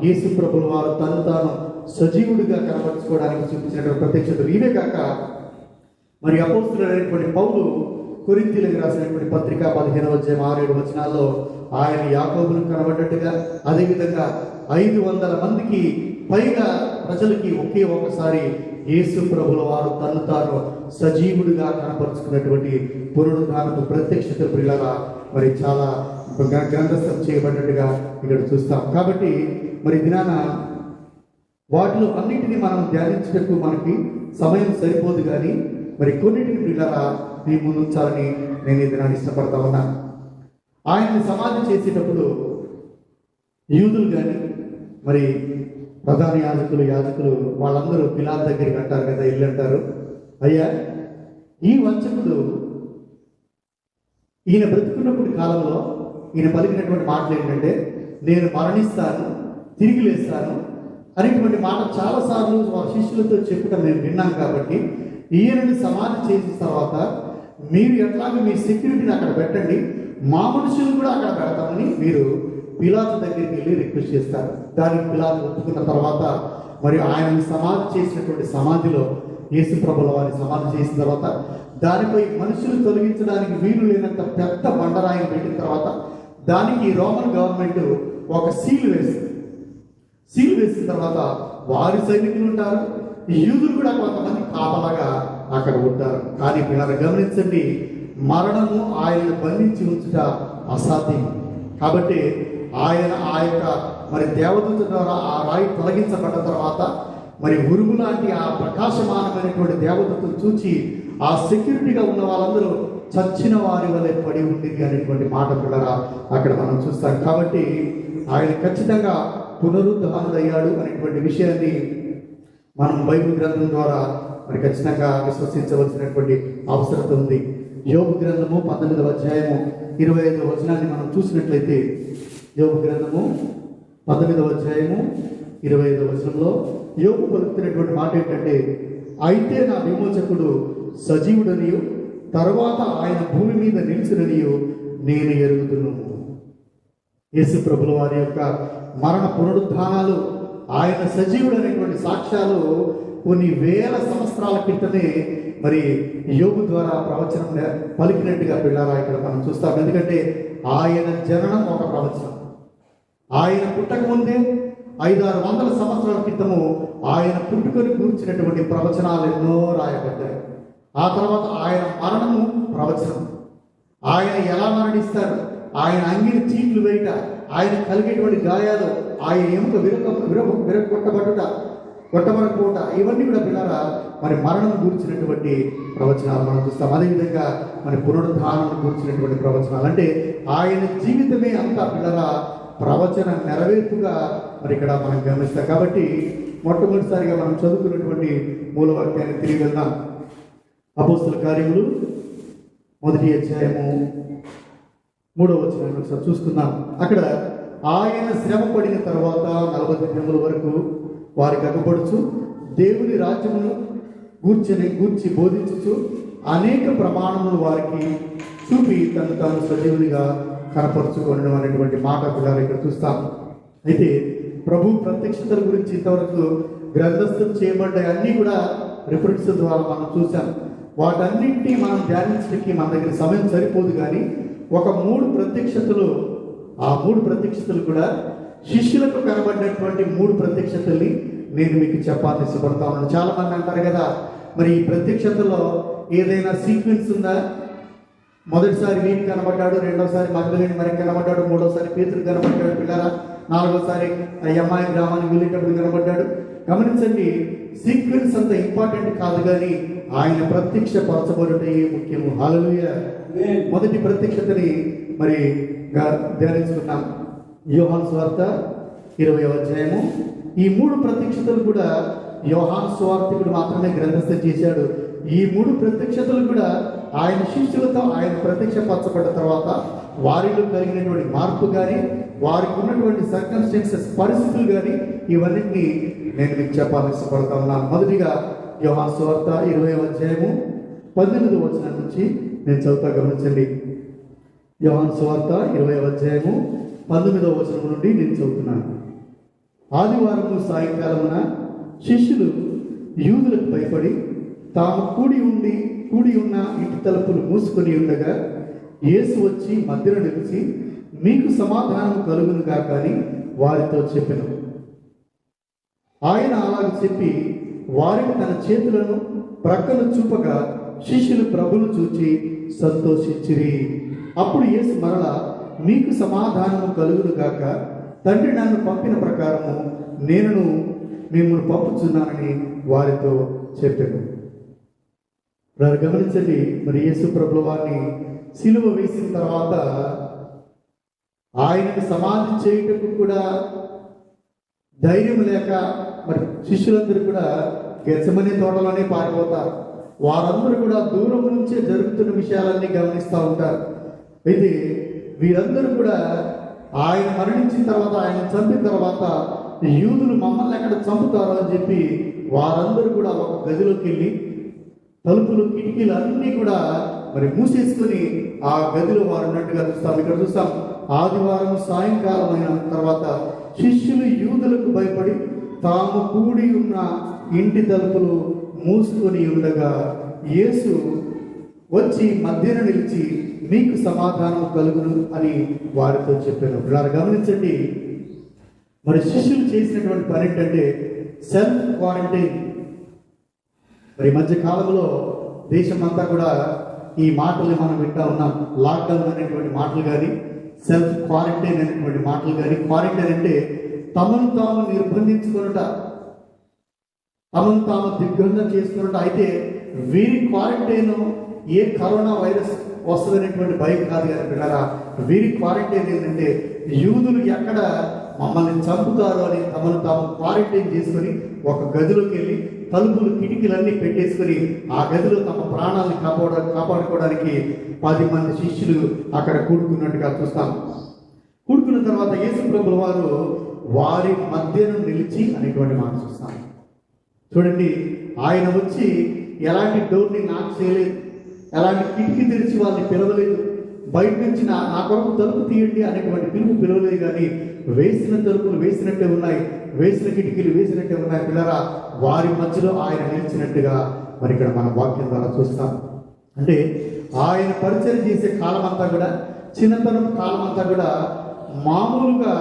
యేసు ప్రభుల వారు తను తాను సజీవుడిగా కనపరుచుకోవడానికి చూపించినటువంటి ప్రత్యక్షతలు. ఇవే కాక మరి అపోస్తలుడైనటువంటి పౌలు కొరింథీయులకు రాసినటువంటి పత్రిక 15-6 ఆయన యాకోబును కనబడ్డట్టుగా, అదేవిధంగా 500 మందికి పైగా ప్రజలకి ఒకే ఒకసారి యేసు ప్రభుల వారు తను తాను సజీవుడిగా కనపరుచుకున్నటువంటి పునరుద్ధానపు ప్రత్యక్షత ప్రియులారా మరి చాలా గ్రంథస్థం చేయబడ్డట్టుగా ఇక్కడ చూస్తాం. కాబట్టి మరి దినాన వాటిలో అన్నింటినీ మనం ధ్యానించటకు మనకి సమయం సరిపోదు, కానీ మరి కొన్నిటిని ప్రియులారా మీ ముందు ఉంచాలని నేను ఈ దినాన్ని ఇష్టపడతా ఉన్నాను. ఆయన్ని సమాధి చేసేటప్పుడు యూదులు కానీ మరి ప్రధాన యాజకులు వాళ్ళందరూ పిలాతు దగ్గరికి అంటారు కదా, ఇల్లు అంటారు, అయ్యా ఈ వంచకుడు ఈయన బ్రతుకున్నప్పుడు కాలంలో ఈయన పలికినటువంటి మాటలు ఏంటంటే నేను మరణిస్తాను తిరిగి లేస్తాను అనేటువంటి మాట చాలాసార్లు వారి శిష్యులతో చెప్పడం మేము విన్నాం. కాబట్టి ఈయనని సమాధి చేసిన తర్వాత మీరు ఎట్లాగో మీ సెక్యూరిటీని అక్కడ పెట్టండి, మా మనుషులు కూడా అక్కడ పెడతామని మీరు పిలాతు దగ్గరికి వెళ్ళి రిక్వెస్ట్ చేస్తారు. దానికి పిలాతు ఒప్పుకున్న తర్వాత మరి ఆయనని సమాధి చేసినటువంటి సమాధిలో యేసు ప్రభుల వారి సమాధి చేసిన తర్వాత దానిపై మనుషులు తొలగించడానికి వీలు లేనంత పెద్ద బండరాయిని పెట్టిన తర్వాత దానికి రోమన్ గవర్నమెంట్ ఒక సీల్ వేసిన తర్వాత వారి సైనికులు ఉంటారు, యూదులు కూడా కొంతమంది కాపలాగా అక్కడ ఉంటారు. కానీ పిల్లలు గమనించండి, మరణము ఆయనను బంధించి ఉంచుట అసాధ్యం. కాబట్టి ఆయన ఆ యొక్క మరి దేవదూత ద్వారా ఆ రాయి తొలగించబడ్డ తర్వాత మరి ఉరుము లాంటి ఆ ప్రకాశమానమైనటువంటి దేవదూతను చూచి ఆ సెక్యూరిటీగా ఉన్న వాళ్ళందరూ చచ్చిన వారి వలె పడి ఉండేది అనేటువంటి మాట పిల్లరా అక్కడ మనం చూస్తాం. కాబట్టి ఆయన ఖచ్చితంగా పునరుద్ధానుడయ్యాడు అనేటువంటి విషయాన్ని మనం బైబిల్ గ్రంథం ద్వారా మరి ఖచ్చితంగా విశ్వసించవలసినటువంటి అవసరం ఉంది. యోబు గ్రంథము 19వ మనం చూసినట్లయితే, యోబు గ్రంథము 19వ యోబు పలుకుతున్నటువంటి మాట ఏంటంటే, అయితే నా విమోచకుడు సజీవుడనియు తరువాత ఆయన భూమి మీద నిలిచిననియు నేను ఎరుగుతున్నాను. యేసు ప్రభుల వారి యొక్క మరణ పునరుద్ధానాలు, ఆయన సజీవుడు అనేటువంటి సాక్ష్యాలు కొన్ని వేల సంవత్సరాల క్రితమే మరి యోబు ద్వారా ప్రవచనం పలికినట్టుగా పిల్లారా ఇక్కడ మనం చూస్తాం. ఎందుకంటే ఆయన జననం ఒక ప్రవచనం. ఆయన పుట్టక ముందే 500-600 సంవత్సరాల క్రితము ఆయన పుట్టుకొని కూర్చున్నటువంటి ప్రవచనాలు ఎన్నో రాయబడ్డాయి. ఆ తర్వాత ఆయన మరణము ప్రవచనం, ఆయన ఎలా మరణిస్తాడు, ఆయన అంగిని చీట్లు వేయట, ఆయన కలిగేటువంటి గాయాలు, ఆయన ఎముక కొట్టబడకపోట, ఇవన్నీ కూడా పిల్లరా మరి మరణం కూర్చున్నటువంటి ప్రవచనాలు మనం చూస్తాం. అదేవిధంగా మరి పునరుద్ధానం కూర్చున్నటువంటి ప్రవచనాలు, అంటే ఆయన జీవితమే అంతా పిల్లరా ప్రవచన నెరవేర్పుగా మరి ఇక్కడ మనం గమనిస్తాం. కాబట్టి మొట్టమొదటిసారిగా మనం చదువుకున్నటువంటి మూలవాక్యాన్ని తిరిగి వెళ్దాం. అపోస్తల కార్యములు 1 ఒకసారి చూసుకుందాం. అక్కడ ఆయన శ్రమ పడిన తర్వాత 40 దినముల వరకు వారికి అగపడుచు దేవుని రాజ్యమును గూర్చి బోధించుచు అనేక ప్రమాణములు వారికి చూపి తను తాను సజీవునిగా కనపరుచుకోవడం అనేటువంటి మాట పిల్లలు ఇక్కడ చూస్తాం. అయితే ప్రభు ప్రత్యక్షతల గురించి ఇంతవరకు గ్రంథస్థం చేయబడ్డాయి అన్నీ కూడా రిఫరెన్స్ ద్వారా మనం చూసాం. వాటన్నింటినీ మనం ధ్యానించడానికి మన దగ్గర సమయం సరిపోదు, కానీ ఒక 3 ప్రత్యక్షతలు, ఆ 3 ప్రత్యక్షతలు కూడా శిష్యులకు కనబడినటువంటి 3 ప్రత్యక్షతల్ని నేను మీకు చెప్పాలని ఇష్టపడతా ఉన్నాను. చాలా మంది అంటారు కదా, మరి ఈ ప్రత్యక్షతలో ఏదైనా సీక్వెన్స్ ఉందా? మొదటిసారి వీరికి కనబడ్డాడు, రెండోసారి మగ్ధలేని మరి కనబడ్డాడు, మూడోసారి పేతురు కనబడ్డాడు పిల్లరా, 4వసారి అమ్మాయి గ్రామానికి వెళ్ళేటప్పుడు కనబడ్డాడు. గమనించండి, సీక్వెన్స్ అంత ఇంపార్టెంట్ కాదు, కానీ ఆయన ప్రత్యక్ష పరచబడుటే ముఖ్యము. హల్లెలూయా. మొదటి ప్రత్యక్షతని మరి ధ్యానించుకున్నాం. యోహాను సువార్త 20వ అధ్యాయము. ఈ 3 ప్రత్యక్షతలు కూడా యోహాను సువార్తికుడు మాత్రమే గ్రంథస్థం చేశాడు. ఈ 3 ప్రత్యక్షతలు కూడా ఆయన శిష్యులతో ఆయన ప్రత్యక్షపరచబడ్డ తర్వాత వారిలో కలిగినటువంటి మార్పు కానీ, వారికి ఉన్నటువంటి సర్కమ్స్టెన్సెస్, పరిస్థితులు కానీ, ఇవన్నింటినీ నేను మీకు చెప్పాలని ఇష్టపడతా ఉన్నాను. మొదటిగా యోహాను సువార్త 20వ అధ్యాయము 18వ వచనం నుంచి నేను చదువుతా, గమనించండి. యోహాను సువార్త 20వ అధ్యాయము 19వ వచనం నుండి నేను చదువుతున్నాను. ఆదివారము సాయంకాలమున శిష్యులు యూదులకు భయపడి తాము కూడి ఉన్న ఇంటి తలుపులు మూసుకొని ఉండగా యేసు వచ్చి మధ్యలో నిలిచి, మీకు సమాధానం కలుగును గాక అని వారితో చెప్పెను. ఆయన అలాగ చెప్పి వారికి తన చేతులను ప్రక్కన చూపగా శిష్యులు ప్రభును చూచి సంతోషించిరి. అప్పుడు యేసు మరలా, మీకు సమాధానము కలుగును గాక, తండ్రి నన్ను పంపిన ప్రకారము నేను మిమ్మల్ని పంపుచున్నానని వారితో చెప్పాను. గమనించండి, మరి యేసు ప్రభువు వారిని సిలువ వేసిన తర్వాత ఆయనను సమాధి చేయటకు కూడా ధైర్యం లేక మరి శిష్యులందరూ కూడా గెత్సెమనే తోటలోనే పారిపోతారు. వారందరూ కూడా దూరం నుంచే జరుగుతున్న విషయాలన్నీ గమనిస్తూ ఉంటారు. అయితే వీరందరూ కూడా ఆయన మరణించిన తర్వాత, ఆయన చంపిన తర్వాత యూదులు మమ్మల్ని ఎక్కడ చంపుతారో అని చెప్పి వారందరూ కూడా ఒక గదిలోకి వెళ్ళి తలుపులు, కిటికీలు అన్నీ కూడా మరి మూసేసుకొని ఆ గదిలో వారు ఉన్నట్టుగా చూస్తాం. ఇక్కడ చూస్తాం, ఆదివారం సాయంకాలం అయిన తర్వాత శిష్యులు యూదులకు భయపడి తాము కూడి ఉన్న ఇంటి తలుపులు మూసుకొని ఉండగా యేసు వచ్చి మధ్యన నిలిచి, మీకు సమాధానం కలుగును అని వారితో చెప్పాను. ఇలా గమనించండి, మరి శిష్యులు చేసినటువంటి పని ఏంటంటే సెల్ఫ్ క్వారంటైన్. మరి మధ్య కాలంలో దేశమంతా కూడా ఈ మాటల్ని మనం వింటా ఉన్నాం. లాక్డౌన్ అనేటువంటి మాటలు కానీ, సెల్ఫ్ క్వారంటైన్ అనేటువంటి మాటలు కానీ. క్వారంటైన్ అంటే తమను తాము నిర్బంధించుకున్నట, తమను తాము దిగ్బంధం చేసుకున్నట. అయితే వీరి క్వారంటైన్ ఏ కరోనా వైరస్ వస్తుందనేటువంటి భయం కాదు కదా పిల్లరా. వీరి క్వారంటైన్ ఏంటంటే యూదులు ఎక్కడ మమ్మల్ని చంపుతారో అని తమను తాము క్వారంటైన్ చేసుకొని ఒక గదిలోకి వెళ్ళి తలుపులు, కిటికీలన్నీ పెట్టేసుకొని ఆ గదిలో తమ ప్రాణాలను కాపాడుకోవడానికి 10 మంది శిష్యులు అక్కడ కూడుకున్నట్టుగా చూస్తాం. కూడుకున్న తర్వాత యేసు ప్రభువు వారు వారి మధ్యను నిలిచి అనేటువంటి మాట చూస్తాం. చూడండి, ఆయన వచ్చి ఎలాంటి డోర్ని నాక్ చేయలేదు, ఎలాంటి కిటికీ తెరిచి వాళ్ళని పిలవలేదు, బయట నుంచి నా కొరకు తలుపు తీయండి అనేటువంటి పిలువలేదు. కానీ వేసిన తలుపులు వేసినట్టే ఉన్నాయి, వేసిన కిటికీలు వేసినట్టే ఉన్నాయి పిల్లరా. వారి మధ్యలో ఆయన నిలిచినట్టుగా మరి ఇక్కడ మన వాక్యం ద్వారా చూస్తాం. అంటే ఆయన పరిచయం చేసే కాలం అంతా కూడా, చిన్నతనం కాలం అంతా కూడా మామూలుగా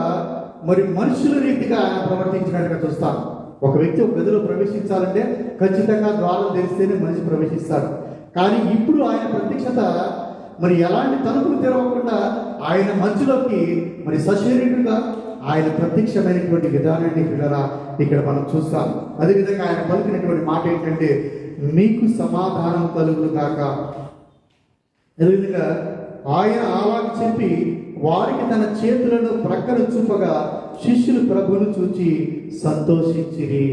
మరి మనుషుల రీతిగా ఆయన ప్రవర్తించినట్టుగా చూస్తాం. ఒక వ్యక్తి ఒక గదిలో ప్రవేశించాలంటే ఖచ్చితంగా ద్వారం తెరిస్తేనే మనిషి ప్రవేశిస్తాడు. కానీ ఇప్పుడు ఆయన ప్రత్యక్షత మరి ఎలాంటి తలుపులు తెరవకుండా ఆయన మధ్యలోకి మరి సశరీరుగా ఆయన ప్రత్యక్షమైనటువంటి విధానాన్ని పిల్లరా ఇక్కడ మనం చూస్తాం. అదేవిధంగా ఆయన పలికినటువంటి మాట ఏంటంటే, మీకు సమాధానం కలుగును గాక. అదేవిధంగా ఆయన అలాగ చెప్పి వారికి తన చేతులను ప్రక్కన చూపగా శిష్యులు ప్రభువును చూచి సంతోషించిరి.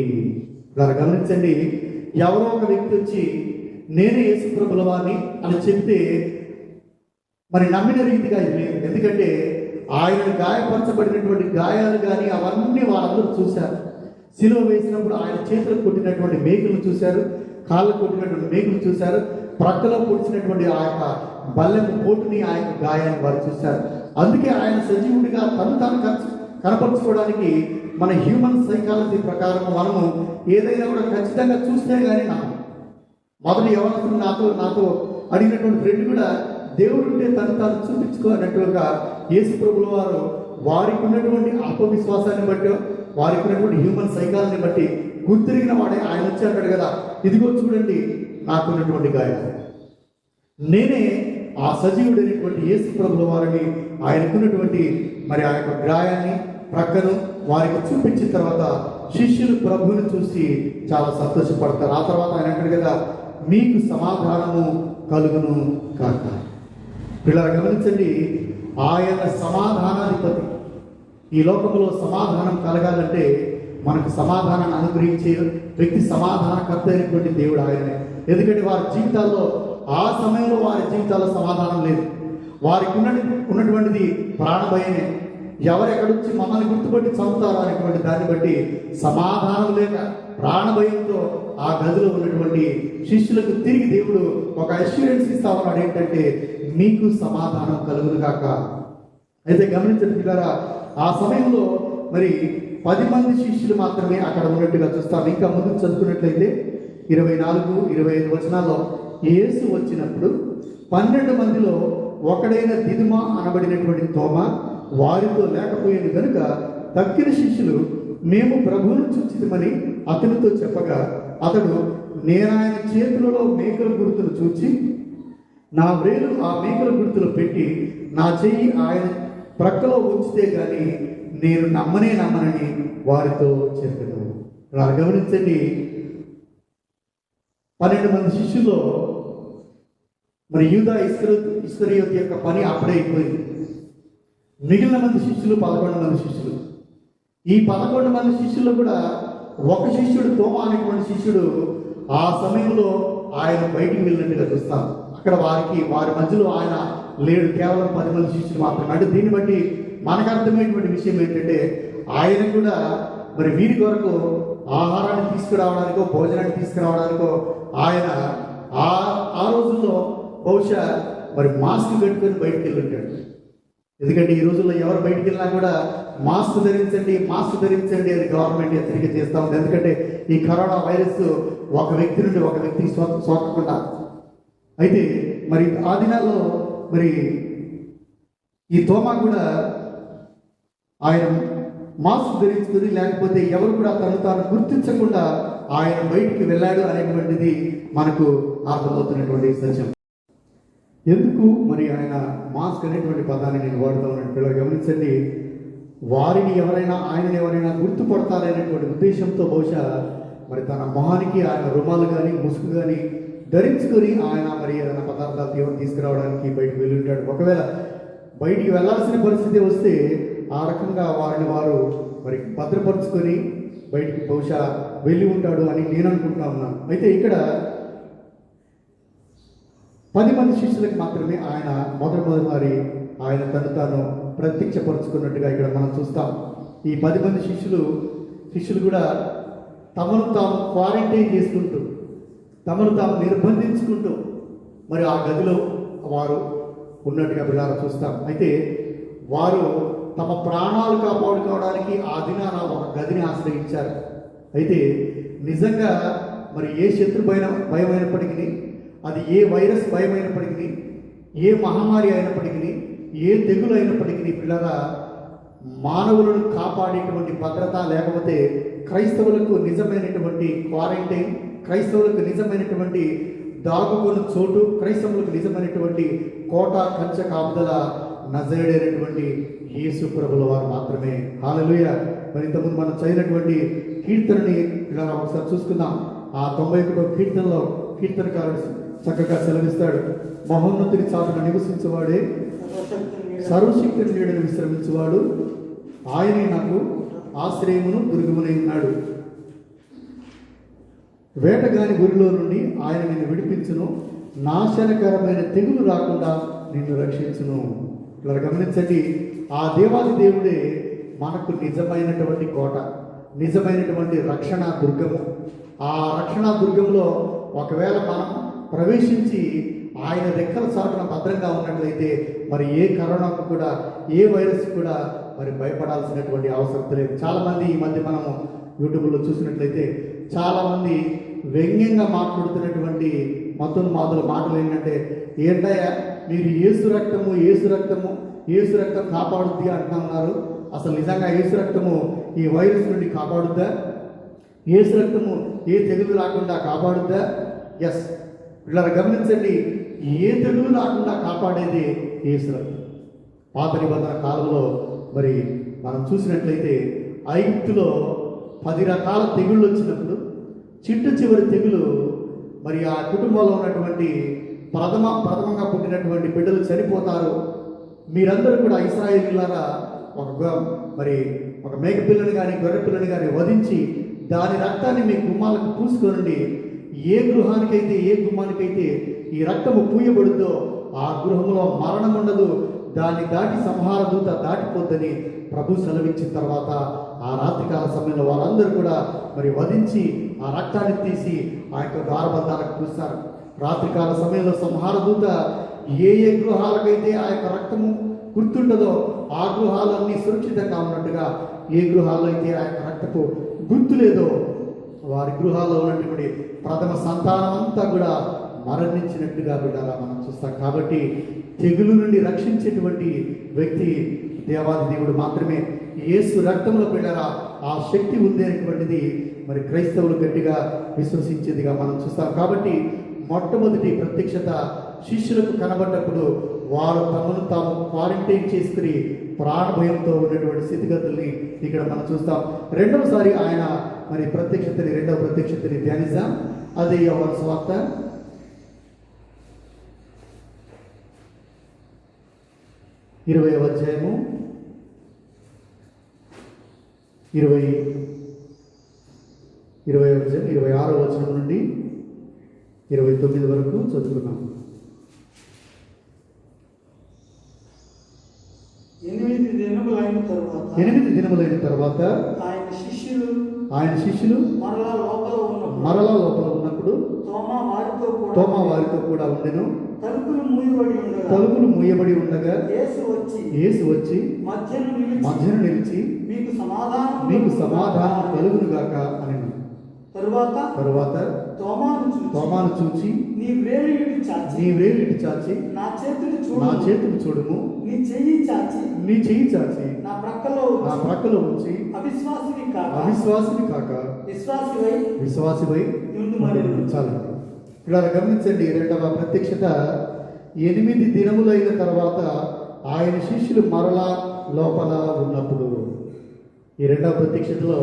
ఇలా గమనించండి, ఎవరో ఒక వ్యక్తి వచ్చి నేనే యేసు ప్రభుల వారిని అని చెప్తే మరి నమ్మిన రీతిగా ఇది లేదు. ఎందుకంటే ఆయనను గాయపరచబడినటువంటి గాయాలు కానీ అవన్నీ వారందరూ చూశారు. సిలువ వేసినప్పుడు ఆయన చేతులకు కొట్టినటువంటి మేకులు చూశారు, కాళ్ళకు కొట్టినటువంటి మేకులు చూశారు, ప్రక్కలో పొడిచినటువంటి ఆ యొక్క బల్లెము పోటుని, ఆ యొక్క గాయాన్ని వారు చూశారు. అందుకే ఆయన సజీవుడిగా తను తాను కనపరుచుకోవడానికి మన హ్యూమన్ సైకాలజీ ప్రకారం మనము ఏదైనా కూడా ఖచ్చితంగా చూస్తే కానీ మొదటి ఎవరు నాతో అడిగినటువంటి ఫ్రెండ్ కూడా దేవుడు ఉంటే తాను చూపించుకోనట్టుగా యేసు ప్రభుల వారు వారికి ఉన్నటువంటి ఆత్మవిశ్వాసాన్ని బట్టి వారికి ఉన్నటువంటి హ్యూమన్ సైకాలజీని బట్టి గుర్తిరిగిన వాడే ఆయన వచ్చి అంటాడు కదా, ఇదిగో చూడండి నాకున్నటువంటి గాయం, నేనే ఆ సజీవుడైనటువంటి యేసు ప్రభుల వారిని ఆయనకున్నటువంటి మరి ఆ యొక్క గాయాన్ని ప్రక్కను వారికి చూపించిన తర్వాత శిష్యులు ప్రభువుని చూసి చాలా సంతోషపడతారు. ఆ తర్వాత ఆయన అంటాడు కదా, మీకు సమాధానము కలుగును కాక. పిల్లలు గమనించండి, ఆయన సమాధానాధిపతి. ఈ లోకంలో సమాధానం కలగాలంటే మనకు సమాధానాన్ని అనుగ్రహించే వ్యక్తి సమాధానకర్త అయినటువంటి దేవుడు ఆయనే. ఎందుకంటే వారి జీవితాల్లో ఆ సమయంలో వారి జీవితాల్లో సమాధానం లేదు. వారికి ఉన్నటువంటిది ప్రాణభయమే. ఎవరెక్కడొచ్చి మమ్మల్ని గుర్తుపట్టి చంపుతారో అనేటువంటి దాన్ని బట్టి సమాధానం లేక ప్రాణభయంతో ఆ గదిలో ఉన్నటువంటి శిష్యులకు తిరిగి దేవుడు ఒక అష్యూరెన్స్ ఇస్తా ఉన్నాడు, ఏంటంటే మీకు సమాధానం కలుగును కాక. అయితే గమనించండి పిల్లరా, ఆ సమయంలో మరి 10 మంది శిష్యులు మాత్రమే అక్కడ ఉన్నట్టుగా చూస్తాం. ఇంకా ముందుకు చదువుకున్నట్లయితే 24-25 వచనాల్లో యేసు వచ్చినప్పుడు 12 మందిలో ఒకడైన దిదుమ అనబడినటువంటి తోమా వారితో లేకపోయేది కనుక తక్కిన శిష్యులు మేము ప్రభువును చూచితమని అతనితో చెప్పగా అతడు నేనాయన చేతులలో మేకల గుర్తులు చూచి నా వ్రేలు ఆ మేకల గుర్తులు పెట్టి నా చెయ్యి ఆయన ప్రక్కలో ఉంచితే కానీ నేను నమ్మనని వారితో చెప్పాను. అలా గమనించండి, 12 మంది శిష్యుల్లో మరి యూదా ఇస్కరియోతు యొక్క పని అప్పుడే అయిపోయింది. మిగిలిన మంది శిష్యులు 11 మంది శిష్యులు. ఈ 11 మంది శిష్యులు కూడా ఒక శిష్యుడు తోమా అనేటువంటి శిష్యుడు ఆ సమయంలో ఆయన బయటికి వెళ్ళినట్టుగా చూస్తాం. అక్కడ వారి మధ్యలో ఆయన లేడు, కేవలం 10 మంది శిష్యులు మాత్రమే. అంటే దీన్ని బట్టి మనకు అర్థమైనటువంటి విషయం ఏంటంటే ఆయన కూడా మరి వీరి కొరకు ఆహారాన్ని తీసుకురావడానికో భోజనాన్ని తీసుకురావడానికో ఆయన ఆ రోజుల్లో బహుశా మరి మాస్క్ పెట్టుకొని బయటికి వెళ్ళి ఉంటాడు. ఎందుకంటే ఈ రోజుల్లో ఎవరు బయటికి వెళ్ళినా కూడా మాస్క్ ధరించండి అని గవర్నమెంట్ హెచ్చరిక చేస్తూ ఉంది. ఎందుకంటే ఈ కరోనా వైరస్ ఒక వ్యక్తి నుండి ఒక వ్యక్తికి సోకకుండా. అయితే మరి ఆ దినాల్లో మరి ఈ తోమా కూడా ఆయన మాస్క్ ధరించుకుని లేకపోతే ఎవరు కూడా తాను గుర్తించకుండా ఆయన బయటికి వెళ్ళాడు అనేటువంటిది మనకు అర్థమవుతున్నటువంటి సత్యం. ఎందుకు మరి ఆయన మాస్క్ అనేటువంటి పదాన్ని నేను వాడుతూ ఉన్నాను పిల్లలు గమనించండి. ఆయనని ఎవరైనా గుర్తుపడతారనేటువంటి ఉద్దేశంతో బహుశా మరి తన మొహానికి ఆయన రుమాలు కానీ ముసుగు కానీ ధరించుకొని ఆయన మరి ఏదైనా పదార్థాలు తీసుకురావడానికి బయటకు వెళ్ళి ఉంటాడు. ఒకవేళ బయటికి వెళ్ళాల్సిన పరిస్థితి వస్తే ఆ రకంగా వారు మరి భద్రపరుచుకొని బయటికి బహుశా వెళ్ళి ఉంటాడు అని నేను అనుకుంటా ఉన్నాను. అయితే ఇక్కడ 10 మంది శిష్యులకు మాత్రమే ఆయన మొదటిసారి ఆయన తాను ప్రత్యక్షపరుచుకున్నట్టుగా ఇక్కడ మనం చూస్తాం. ఈ 10 మంది శిష్యులు కూడా తమను తాము క్వారంటైన్ చేసుకుంటూ తమను తాము నిర్బంధించుకుంటూ మరి ఆ గదిలో వారు ఉన్నట్టుగా పిల్లలు చూస్తాం. అయితే వారు తమ ప్రాణాలు కాపాడుకోవడానికి ఆ దినాన ఒక గదిని ఆశ్రయించారు. అయితే నిజంగా మరి ఏ శత్రు భయమైనప్పటికీ, అది ఏ వైరస్ భయమైనప్పటికీ, ఏ మహమ్మారి అయినప్పటికీ, ఏ తెగులు అయినప్పటికీ పిల్లల మానవులను కాపాడేటువంటి భద్రత లేకపోతే క్రైస్తవులకు నిజమైనటువంటి క్వారంటైన్, క్రైస్తవులకు నిజమైనటువంటి దాగుకున్న చోటు, క్రైస్తవులకు నిజమైనటువంటి కోట కంచె కాపుదల నజరేడైనటువంటి యేసు ప్రభుల వారు మాత్రమే. హల్లెలూయా. మరి ఇంతకుముందు మనం చదివినటువంటి కీర్తనని ఇలా ఒకసారి చూసుకుందాం. ఆ 91వ కీర్తనలో కీర్తనకారుడు చక్కగా సెలవిస్తాడు, మహోన్నతుని చాటున నివసించేవాడే సర్వశక్తిని నీడను విశ్రమించేవాడు ఆయనే నాకు ఆశ్రయమును దుర్గమునై ఉన్నాడు. వేటగాని గురిలో నుండి ఆయన నిన్ను విడిపించును, నాశనకరమైన తెగులు రాకుండా నిన్ను రక్షించును. ఇలా గమనించండి, ఆ దేవాది దేవుడే మనకు నిజమైనటువంటి కోట, నిజమైనటువంటి రక్షణ దుర్గము. ఆ రక్షణ దుర్గంలో ఒకవేళ మనం ప్రవేశించి ఆయన రెక్కల చాటున భద్రంగా ఉన్నట్లయితే మరి ఏ కరోనాకు కూడా, ఏ వైరస్ కూడా మరి భయపడాల్సినటువంటి అవసరం లేదు. చాలామంది ఈ మధ్య మనము యూట్యూబ్లో చూసినట్లయితే చాలామంది వ్యంగ్యంగా మాట్లాడుతున్నటువంటి మతోన్మాదుల మాటలు ఏంటంటే, ఏంటయ్యా మీరు యేసు రక్తము యేసు రక్తం కాపాడుద్ది అంటున్నారు. అసలు నిజంగా యేసు రక్తము ఈ వైరస్ నుండి కాపాడుద్దా? యేసు రక్తము ఏ తెగులు రాకుండా కాపాడుద్దా? ఎస్, ఇలా గమనించండి, ఏ తెగులు రాకుండా కాపాడేది యేసు రక్తం. పాత నిబంధన కాలంలో మరి మనం చూసినట్లయితే ఐగుప్తులో 10 రకాల తెగుళ్ళు వచ్చినప్పుడు చివరి తెగులు మరి ఆ కుటుంబంలో ఉన్నటువంటి ప్రథమంగా పుట్టినటువంటి బిడ్డలు చనిపోతారు. మీరందరూ కూడా ఇశ్రాయేలీయులారా ఒక మేకపిల్లని కానీ గొర్రె పిల్లని కానీ వధించి దాని రక్తాన్ని మీ గుమ్మాలకు పూసుకోనండి. ఏ గుమ్మానికైతే ఈ రక్తము పూయబడుద్దో ఆ గృహంలో మరణం ఉండదు, దాన్ని దాటి సంహార దూత దాటిపోద్దని ప్రభు సెలవిచ్చిన తర్వాత ఆ రాత్రికాల సమయంలో వాళ్ళందరూ కూడా మరి వధించి ఆ రక్తాన్ని తీసి ఆ యొక్క ద్వారబంధాలకు పూస్తారు. రాత్రికాల సమయంలో సంహార దూత ఏ గృహాలకైతే ఆ యొక్క రక్తము గుర్తుంటుందో ఆ గృహాలన్నీ సురక్షితంగా ఉన్నట్టుగా, ఏ గృహాల్లో అయితే ఆ యొక్క రక్తపు గుర్తు లేదో వారి గృహాల్లో ఉన్నటువంటి ప్రథమ సంతానం అంతా కూడా మరణించినట్టుగా బిడ్డారా మనం చూస్తాం. కాబట్టి తెగులు నుండి రక్షించేటువంటి వ్యక్తి దేవాది దేవుడు మాత్రమే. యేసు రక్తంలో బిడ్డారా ఆ శక్తి ఉంది అనేటువంటిది మరి క్రైస్తవులు గట్టిగా విశ్వసించేదిగా మనం చూస్తాం. కాబట్టి మొట్టమొదటి ప్రత్యక్షత శిష్యులకు కనబడ్డప్పుడు వారు తమను తాము క్వారంటైన్ చేసుకుని ప్రాణభయంతో ఉన్నటువంటి స్థితిగతుల్ని ఇక్కడ మనం చూస్తాం. రెండవ ప్రత్యక్షతని ధ్యానిస్తాం. అదే యోహాను సువార్త 20వ అధ్యాయము 26వ వచనం నుండి 29 వరకు చదువుకున్నాం. 8 దినములైన తర్వాత ఆయన శిష్యులు మరలా లోపల ఉన్నప్పుడు తోమా వారితో కూడా ఉండెను. తలుపులు మూయబడి ఉండగా యేసు వచ్చి మధ్యన నిలిచి మీకు సమాధానం కలుగును గాక అని. తరువాత తోమాను చూచి నీ వ్రేలిటి చాచి నా చేతులు చూడుము, నీ చెయ్యి చాచి నా ప్రక్కలో ఉంచి అవిశ్వాసిని కాక విశ్వాసివై చాలు. ఇలా గమనించండి. రెండవ ప్రత్యక్షత 8 దినములైన తర్వాత ఆయన శిష్యులు మరలా లోపల ఉన్నప్పుడు. ఈ రెండవ ప్రత్యక్షతలో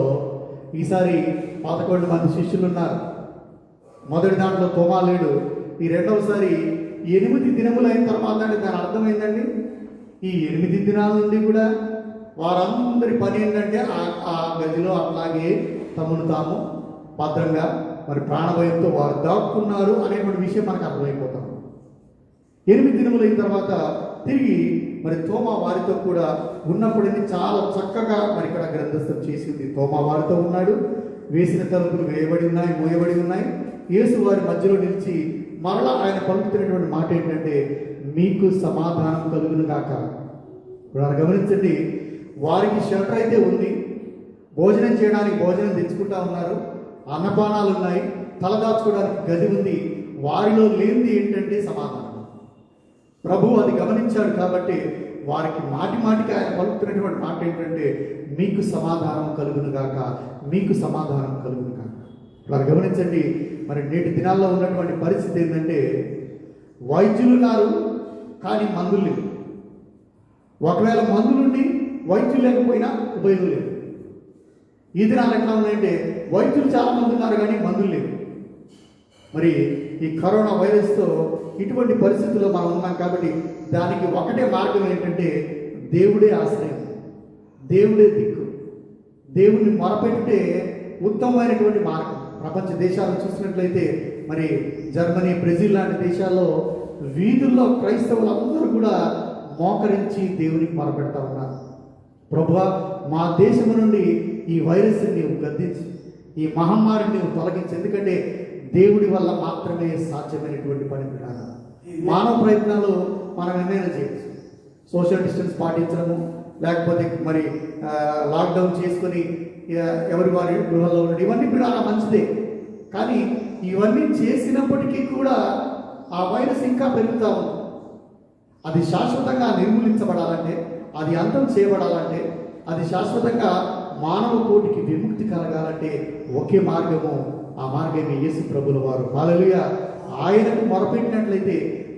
ఈసారి 11 మంది శిష్యులు ఉన్నారు. మొదటి దాంట్లో తోమా లేడు. ఈ రెండవసారి 8 దినములైన తర్వాత అంటే దాని అర్థమైందండి, ఈ 8 దినాల నుండి కూడా వారందరి పని ఏంటంటే ఆ గదిలో అట్లాగే తమను తాము భద్రంగా మరి ప్రాణభయంతో వారు దాక్కున్నారు అనేటువంటి విషయం మనకు అర్థమైపోతాం. 8 దినములైన తర్వాత తిరిగి మరి తోమా వారితో కూడా ఉన్నప్పుడైతే చాలా చక్కగా మరి ఇక్కడ గ్రంథస్థం చేసింది. తోమా వారితో ఉన్నాడు, వేసిన తలుపులు మూయబడి ఉన్నాయి. యేసు వారి మధ్యలో నిలిచి మరలా ఆయన పలుకుతున్నటువంటి మాట ఏంటంటే, మీకు సమాధానం కలుగును గాక. ఇప్పుడు గమనించండి, వారికి షెల్టర్ అయితే ఉంది, భోజనం చేయడానికి భోజనం తెచ్చుకుంటా ఉన్నారు, అన్నపానాలు ఉన్నాయి, తలదాచుకోవడానికి గది ఉంది. వారిలో లేనిది ఏంటంటే సమాధానం. ప్రభు అది గమనించాడు కాబట్టి వారికి మాటికి ఆయన పలుకుతున్నటువంటి మాట ఏంటంటే, మీకు సమాధానం కలుగును గాక, మీకు సమాధానం కలుగును గాక. వారు గమనించండి, మరి నేటి దినాల్లో ఉన్నటువంటి పరిస్థితి ఏంటంటే, వైద్యులు ఉన్నారు కానీ మందులు లేవు. ఒకవేళ మందులుండి వైద్యులు లేకపోయినా ఉపయోగం లేదు. ఈ దినాలు ఎట్లా ఉన్నాయంటే, వైద్యులు చాలా మంది ఉన్నారు కానీ మందులు లేవు. మరి ఈ కరోనా వైరస్తో ఇటువంటి పరిస్థితుల్లో మనం ఉన్నాం కాబట్టి దానికి ఒకటే మార్గం ఏంటంటే, దేవుడే ఆశ్రయం, దేవుడే దిక్కు, దేవుణ్ణి మొరపెట్టే ఉత్తమమైనటువంటి మార్గం. ప్రపంచ దేశాలను చూసినట్లయితే మరి జర్మనీ, బ్రెజిల్ లాంటి దేశాల్లో వీధుల్లో క్రైస్తవులందరూ కూడా మోకరించి దేవునికి మొరపెడతా ఉన్నారు. ప్రభువా, మా దేశం నుండి ఈ వైరస్ని నీవు గద్దించు, ఈ మహమ్మారిని నీవు తొలగించు. ఎందుకంటే దేవుడి వల్ల మాత్రమే సాధ్యమైనటువంటి పని విధానం. మానవ ప్రయత్నాలు మనం ఏమైనా చేయొచ్చు, సోషల్ డిస్టెన్స్ పాటించడము, లేకపోతే మరి లాక్డౌన్ చేసుకొని ఎవరి వారి గృహంలో ఉండడం, ఇవన్నీ కూడా అలా మంచిదే. కానీ ఇవన్నీ చేసినప్పటికీ కూడా ఆ వైరస్ ఇంకా పెరుగుతూ ఉంది. అది శాశ్వతంగా నిర్మూలించబడాలంటే, అది అంతం చేయబడాలంటే, అది శాశ్వతంగా మానవ కోటికి విముక్తి కలగాలంటే ఒకే మార్గము, ఆ మార్గమే యేసు ప్రభుల వారు. హల్లెలూయా. ఆయనకు మొరపెట్టినట్లయితే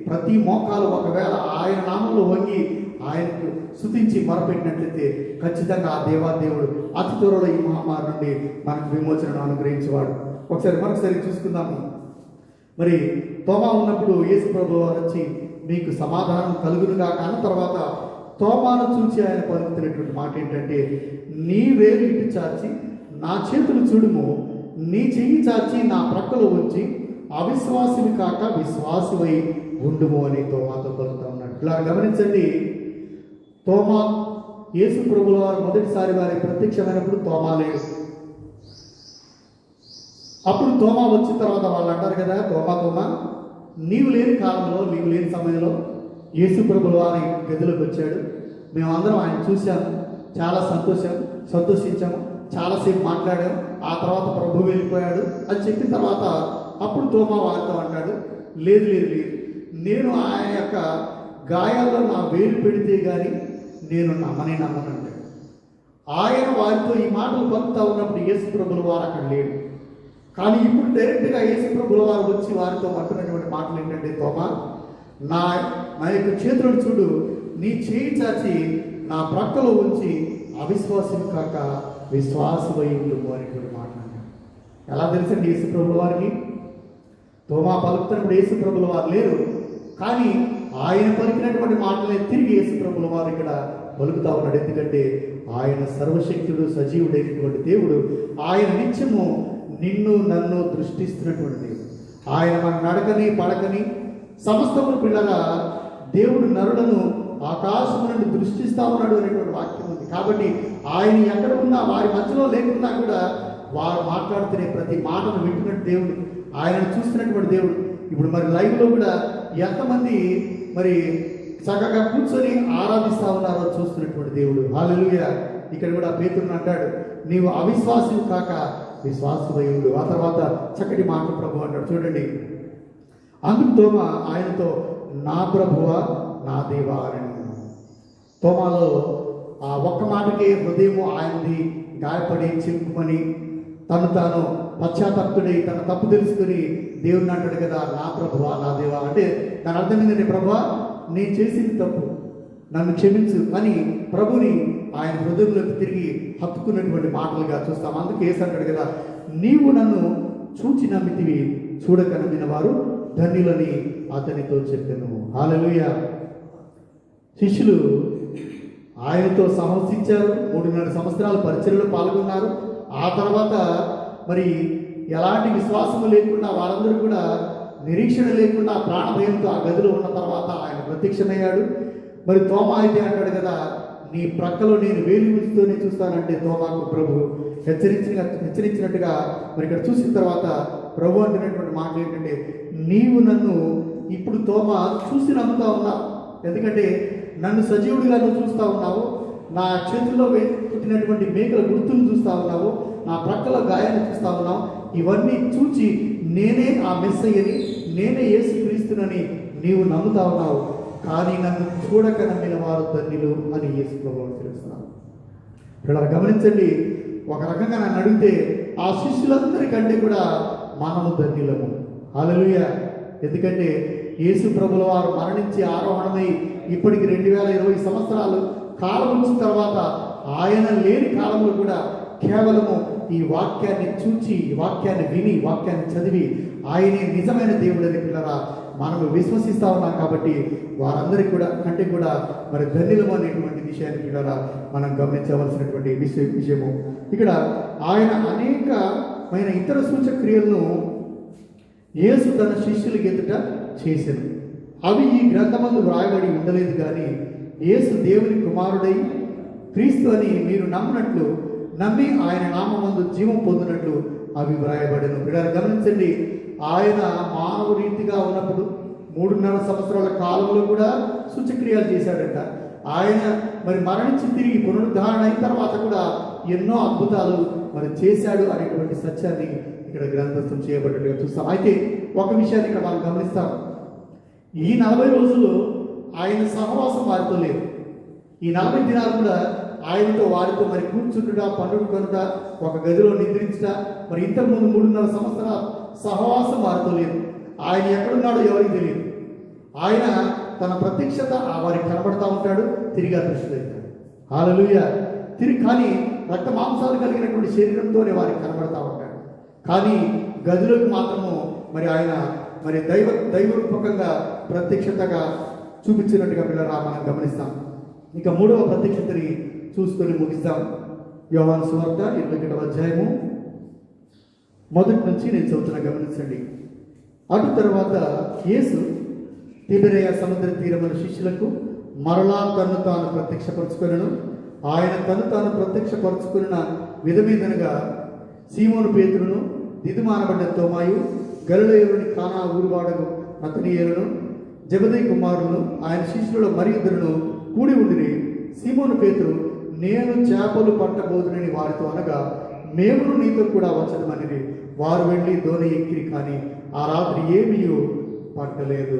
ప్రతి మోకాలు ఒకవేళ ఆయన నామంలో వంగి ఆయనకు స్తుతించి మొరపెట్టినట్లయితే ఖచ్చితంగా ఆ దేవాదేవుడు అతి త్వరలో ఈ మహమ్మారి నుండి మనకు విమోచనను అనుగ్రహించేవాడు. మరొకసారి చూసుకుందాము. మరి తోమా ఉన్నప్పుడు యేసు ప్రభువు వారు వచ్చి మీకు సమాధానం కలుగునుగా అన్న తర్వాత తోమాను చూసి ఆయన పలుకుతున్నటువంటి మాట ఏంటంటే, నీ వేలు ఇటు చాచి నా చేతులు చూడుము, నీ చెయ్యి చాచి నా ప్రక్కలో ఉంచి అవిశ్వాసివి కాక విశ్వాసివై ఉండుము అని తోమాతో పలుకుతా ఉన్నాడు. ఇలా గమనించండి, తోమా యేసు ప్రభుల వారు మొదటిసారి వారి ప్రత్యక్షమైనప్పుడు తోమా లేడు. అప్పుడు తోమా వచ్చిన తర్వాత వాళ్ళు అంటారు కదా, తోమా నీవు లేని కాలంలో, నీవు లేని సమయంలో యేసు ప్రభుల వారి గదిలోకి వచ్చాడు, మేమందరం ఆయన చూశాము, చాలా సంతోషించాము, చాలాసేపు మాట్లాడాము, ఆ తర్వాత ప్రభు వెళ్ళిపోయాడు అని చెప్పిన తర్వాత అప్పుడు తోమా వారితో అంటాడు, లేదు నేను ఆయన యొక్క గాయాల్లో నా వేలు పెడితే కానీ నేను నమ్మనంటాడు. ఆయన వారితో ఈ మాటలు పలుకుతా ఉన్నప్పుడు యేసు ప్రభుల వారు అక్కడ లేడు. కానీ ఇప్పుడు డైరెక్ట్గా యేసు ప్రభుల వారు వచ్చి వారితో అంటున్నటువంటి మాటలు ఏంటంటే, తోమా నా యొక్క చేతులను చూడు, నీ చేయి చాచి నా ప్రక్కలో ఉంచి అవిశ్వాసం కాక విశ్వాసమై ఉండుము అనేటువంటి మాట. ఎలా తెలుసండి యేసు ప్రభుల వారికి? తోమా పలుకుతున్నప్పుడు యేసు ప్రభుల వారు లేరు, కానీ ఆయన పలికినటువంటి మాటలే తిరిగి యేసు ప్రభుల వారు ఇక్కడ పలుకుతా ఉన్నాడు. ఎందుకంటే ఆయన సర్వశక్తుడు, సజీవుడైనటువంటి దేవుడు. ఆయన నిత్యము నిన్ను నన్ను దృష్టిస్తున్నటువంటి దేవుడు. ఆయన మన నడకని పడకని సమస్తమును పిల్లగా దేవుడు నరులను ఆకాశం నుండి దృష్టిస్తా ఉన్నాడు అనేటువంటి వాక్యం ఉంది. కాబట్టి ఆయన ఎక్కడ ఉన్నా, వారి మధ్యలో లేకున్నా కూడా వారు మాట్లాడుతున్న ప్రతి మాటను వింటున్నట్టు దేవుడు, ఆయనను చూస్తున్నటువంటి దేవుడు. ఇప్పుడు మరి లైవ్లో కూడా ఎంతమంది మరి చక్కగా కూర్చొని ఆరాధిస్తూ ఉన్నారో చూస్తున్నటువంటి దేవుడు. హల్లెలూయా. ఇక్కడ కూడా పేతురుని అంటాడు, నీవు అవిశ్వాసం కాక విశ్వాసమై ఉండు. ఆ తర్వాత చక్కటి మాట ప్రభు అంటాడు చూడండి. అందుకు తోమా ఆయనతో, నా ప్రభువా నా దేవా అని. తోమాలో ఆ ఒక్క మాటకే హృదయము ఆయనది గాయపడి చింపుకొని తను తాను పశ్చాత్తప్తుడై తన తప్పు తెలుసుకుని దేవుడిని అంటాడు కదా, నా ప్రభువా నా దేవా. అంటే దాని అర్థం ఏంటంటే, ప్రభువా నేను చేసింది తప్పు, నన్ను క్షమించు అని ప్రభుని ఆయన హృదయంలోకి తిరిగి హత్తుకున్నటువంటి మాటలుగా చూస్తాం. అందుకే యేసు అంటాడు కదా, నీవు నన్ను చూచి నమ్మితివి, చూడక నమ్మిన వారు ధన్యులని అతనితో చెప్పాను. హల్లెలూయా. శిష్యులు ఆయనతో సహవసించారు, 3.5 సంవత్సరాలు పరిచర్యలో పాల్గొన్నారు. ఆ తర్వాత మరి ఎలాంటి విశ్వాసము లేకుండా వారందరూ కూడా నిరీక్షణ లేకుండా ప్రాణభయంతో ఆ గదిలో ఉన్న తర్వాత ఆయన ప్రత్యక్షమయ్యాడు. మరి తోమా అయితే అంటాడు కదా, నీ ప్రక్కలో నేను వేలి ఉంచుతూనే చూస్తానంటే తోమాకు ప్రభు హెచ్చరించినట్టుగా మరి ఇక్కడ చూసిన తర్వాత ప్రభు అంటున్నటువంటి మాట ఏంటంటే, నీవు నన్ను ఇప్పుడు తోమా చూసి నమ్ముతా ఉన్నావు, ఎందుకంటే నన్ను సజీవుడిగా నువ్వు చూస్తూ ఉన్నావు, నా చేతుల్లో పుట్టినటువంటి మేకల గుర్తులు చూస్తూ ఉన్నావు, నా ప్రక్కలో గాయాన్ని చూస్తూ ఉన్నావు. ఇవన్నీ చూచి నేనే ఆ మెస్సయ్యని, నేనే యేసుక్రీస్తునని నీవు నమ్ముతా ఉన్నావు. కానీ నన్ను చూడక నమ్మిన వారు ధన్యులు అని యేసు ప్రభువు తెలుస్తున్నాను. ఇలా గమనించండి, ఒక రకంగా నన్ను అడిగితే ఆ శిష్యులందరికంటే కూడా మనము ధన్యులము. హల్లెలూయా. ఎందుకంటే యేసు ప్రభుల వారు మరణించి ఆరోహణమై ఇప్పటికి 2020 సంవత్సరాలు కాలం వచ్చిన తర్వాత ఆయన లేని కాలంలో కూడా కేవలము ఈ వాక్యాన్ని చూచి, ఈ వాక్యాన్ని విని, వాక్యాన్ని చదివి ఆయనే నిజమైన దేవుడని పిల్లరా మనము విశ్వసిస్తా ఉన్నాం. కాబట్టి వారందరికీ కూడా కంటే కూడా మరి ధన్యులము అనేటువంటి విషయాన్ని పిల్లరా మనం గమనించవలసినటువంటి విషయము. ఇక్కడ ఆయన అనేకమైన ఇతర సూచక్రియలను యేసు తన శిష్యులకి ఎదుట చేశాను. అవి ఈ గ్రంథమందు వ్రాయబడి ఉండలేదు, కానీ యేసు దేవుని కుమారుడై క్రీస్తు అని మీరు నమ్మినట్లు, నమ్మి ఆయన నామమందు జీవం పొందినట్లు అవి వ్రాయబడను. ఇక్కడ గమనించండి, ఆయన మానవ రీతిగా ఉన్నప్పుడు 3.5 సంవత్సరాల కాలంలో కూడా సూచక్రియలు చేశాడంట. ఆయన మరి మరణించి తిరిగి పునరుద్ధరణ అయిన తర్వాత కూడా ఎన్నో అద్భుతాలు మరి చేశాడు అనేటువంటి సత్యాన్ని ఇక్కడ గ్రంథస్థం చేయబడ్డట్టుగా చూస్తాం. అయితే ఒక విషయాన్ని ఇక్కడ మనం గమనిస్తాం. ఈ 40 రోజులు ఆయన సహవాసం వారితో లేదు. ఈ 40 దినాలు కూడా ఆయనతో వారితో మరి కూర్చుంటుట, పండుగ కొనుట, ఒక గదిలో నిద్రించుట, మరి ఇంతకుముందు 3.5 సంవత్సరాల సహవాసం వారితో లేదు. ఆయన ఎక్కడున్నాడో ఎవరికి తెలియదు. ఆయన తన ప్రత్యక్షత వారికి కనబడతా ఉంటాడు, తిరిగి అదృశ్యుడవుతాడు. హల్లెలూయా. తిరిగి కానీ రక్త మాంసాలు కలిగినటువంటి శరీరంతోనే వారికి కనబడతా ఉంటాడు. కానీ గదిలోకి మాత్రము మరి ఆయన మరి దైవరూపకంగా ప్రత్యక్షతగా చూపించినట్టుగా పిల్లరా మనం గమనిస్తాం. ఇక 3వ ప్రత్యక్షతని చూసుకొని ముగిస్తాం. యోహాను సువార్త 21వ అధ్యాయము 1 నుంచి నేను చదువుతున్నా, గమనించండి. అటు తర్వాత యేసు తిబెరయ సముద్ర తీరమున శిష్యులకు మరలా తను తాను ప్రత్యక్షపరచుకొనెను. ఆయన తను తాను ప్రత్యక్షపరచుకున్న విధమేదనగా సీమోను పేతురును, దిదుమానబడ్డ తోమాయు, గలిలయలోని కానా ఊరువాడగు నతనీయులను, జెబెదయి కుమారులను, ఆయన శిష్యులలో మరి ఇద్దరును కూడి ఉండిరి. సీమోను పేతురు, నేను చేపలు పట్టబోదునని వారితో అనగా, మేమును నీతో కూడా వచ్చదమనిరి. వారు వెళ్ళి దోణి ఎక్కిరి, కానీ ఆ రాత్రి ఏమీ పట్టలేదు.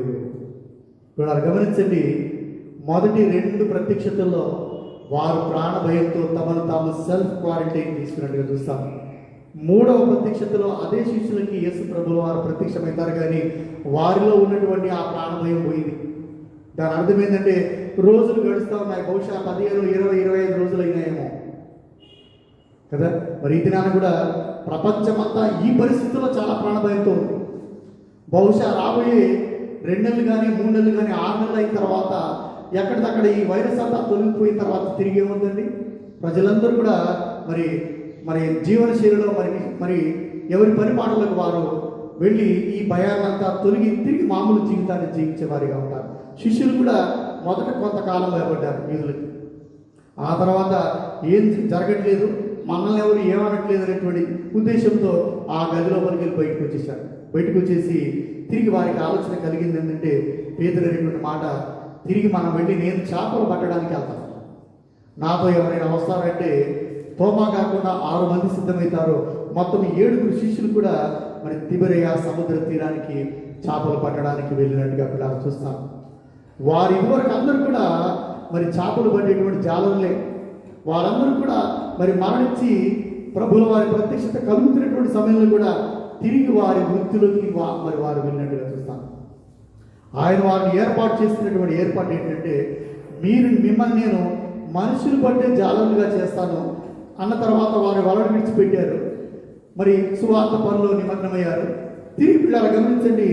ఇప్పుడు గమనించండి, మొదటి 2 ప్రత్యక్షతల్లో వారు ప్రాణభయంతో తమను తాము సెల్ఫ్ క్వారంటైన్ తీసుకున్నట్టుగా చూస్తాం. 3వ ప్రత్యక్షతలో అదే శిష్యులకి యేసు ప్రభువు వారు ప్రత్యక్షమవుతారు, కానీ వారిలో ఉన్నటువంటి ఆ ప్రాణభయం పోయింది. దాని అర్థం ఏంటంటే రోజులు గడుస్తూ ఉన్నాయి. బహుశా 15, 20, 25 రోజులు అయినాయేమో కదా. మరి ఈ దినాన కూడా ప్రపంచమంతా ఈ పరిస్థితుల్లో చాలా ప్రాణభయంతో ఉంది. బహుశా రాబోయే 2 నెలలు కానీ 3 నెలలు కానీ 6 నెలలు అయిన తర్వాత ఎక్కడిదక్కడ ఈ వైరస్ అంతా తొలగిపోయిన తర్వాత తిరిగి ఏముందండి, ప్రజలందరూ కూడా మరి మరి జీవనశైలిలో మరి ఎవరి పరిపాలనలకు వారు వెళ్ళి ఈ భయాలంతా తొలగి తిరిగి మామూలు జీవితాన్ని జీవించే వారిగా ఉంటారు. శిష్యులు కూడా మొదట కొంతకాలం భయపడ్డారు యూదులకి. ఆ తర్వాత ఏం జరగట్లేదు, మనల్ని ఎవరు ఏమనట్లేదు అనేటువంటి ఉద్దేశంతో ఆ గదిలో వెళ్ళి బయటకు వచ్చేసారు. బయటకు వచ్చేసి తిరిగి వారికి ఆలోచన కలిగింది ఏంటంటే, పేతురు అనేటువంటి మాట, తిరిగి మనం వెళ్ళి నేను చేపలు పట్టడానికి వెళ్తాను, నాతో ఎవరైనా వస్తారంటే తోమా కాకుండా 6 మంది సిద్ధమవుతారు. మొత్తం 7 శిష్యులు కూడా మరి తిబెరయ సముద్ర తీరానికి చేపలు పట్టడానికి వెళ్ళినట్టుగా పిల్లలు చూస్తాం. వారు ఇదివరకు అందరూ కూడా మరి చేపలు పట్టేటువంటి జాలరులే. వారందరూ కూడా మరి మరణించి ప్రభుల వారి ప్రత్యక్షత కలుగుతున్నటువంటి సమయంలో కూడా తిరిగి వారి వృత్తిలోకి మరి వారు వెళ్ళినట్టుగా చూస్తాం. ఆయన వారిని ఏర్పాటు చేస్తున్నటువంటి ఏర్పాటు ఏంటంటే, మిమ్మల్ని నేను మనుషులు పట్టే జాలరులుగా చేస్తాను అన్న తర్వాత వారి వలను విడిచిపెట్టారు. మరి సువార్త పనిలో నిమగ్నమయ్యారు. తిరిగి పిల్లలు గమనించండి,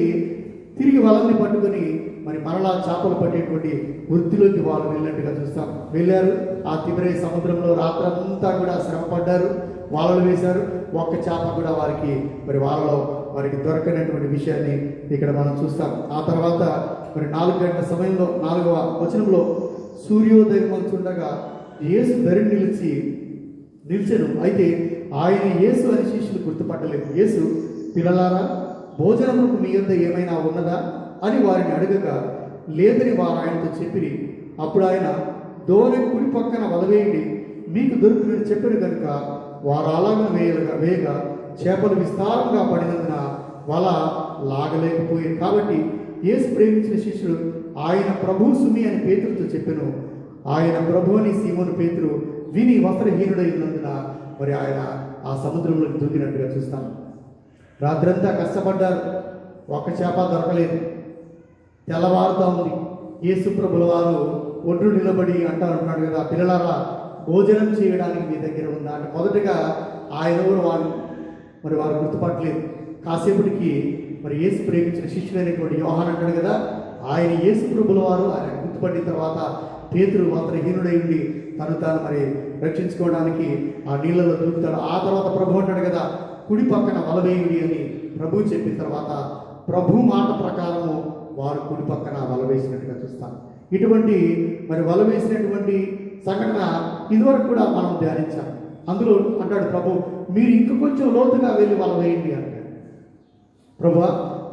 తిరిగి వలని పట్టుకొని మరి మరలా చేపలు పట్టేటువంటి వృత్తిలోకి వాళ్ళు వెళ్ళినట్టుగా చూస్తాం. వెళ్ళారు. ఆ తిబెరయ సముద్రంలో రాత్రంతా కూడా శ్రమ పడ్డారు, వలలు వేశారు. ఒక్క చేప కూడా వారికి దొరకనటువంటి విషయాన్ని ఇక్కడ మనం చూస్తాం. ఆ తర్వాత మరి 4 గంటల సమయంలో 4వ వచనంలో సూర్యోదయం అవుతుండగా యేసు దరి నిలిచెను. అయితే ఆయన యేసు అని శిష్యులు గుర్తుపట్టలేదు. యేసు, పిల్లలారా, భోజనముకు మీ యొద్ద ఏమైనా ఉన్నదా అని వారిని అడగగా లేదని వారు ఆయనతో చెప్పిరి. అప్పుడు ఆయన, దోణి కుడి పక్కన వలవేయండి, మీకు దొరుకుతుందని చెప్పారు కనుక వారు అలాగ వేయగా చేపలు విస్తారంగా పడినందున వల లాగలేకపోయారు. కాబట్టి యేసు ప్రేమించిన శిష్యుడు, ఆయన ప్రభు సుమి అని పేతురుతో చెప్పెను. ఆయన ప్రభు అని సీమోను పేతురు విని వస్త్రహీనుడై ఉన్నందున మరి ఆయన ఆ సముద్రంలోకి దూకినట్టుగా చూస్తాం. రాత్రంతా కష్టపడ్డారు, ఒక్క చేప దొరకలేదు. తెల్లవారుతా ఉంది. యేసు ప్రభుల వారు ఒడ్డు నిలబడి అంటున్నాడు కదా, పిల్లలారా, భోజనం చేయడానికి మీ దగ్గర ఉందా అంటే మొదటగా ఆయన వారు గుర్తుపట్టలేదు. కాసేపటికి మరి యేసు ప్రేమించిన శిష్యులైనటువంటి యోహాను అంటాడు కదా, ఆయన యేసు ప్రభుల వారు ఆయన గుర్తుపట్టిన తర్వాత పేతురు వస్త్రహీనుడై ఉండి తాను మరి రక్షించుకోవడానికి ఆ నీళ్ళలో దూకుతాడు. ఆ తర్వాత ప్రభు అంటాడు కదా, కుడి పక్కన వలవేయుడి అని ప్రభు చెప్పిన తర్వాత ప్రభు మాట ప్రకారము వారు కుడి పక్కన వల వేసినట్టుగా చూస్తాం. ఇటువంటి మరి వల వేసినటువంటి సంఘటన ఇదివరకు కూడా మనం ధ్యానించాం. అందులో అంటాడు ప్రభు, మీరు ఇంక కొంచెం లోతుగా వెళ్ళి వల వేయండి అంటాడు. ప్రభు,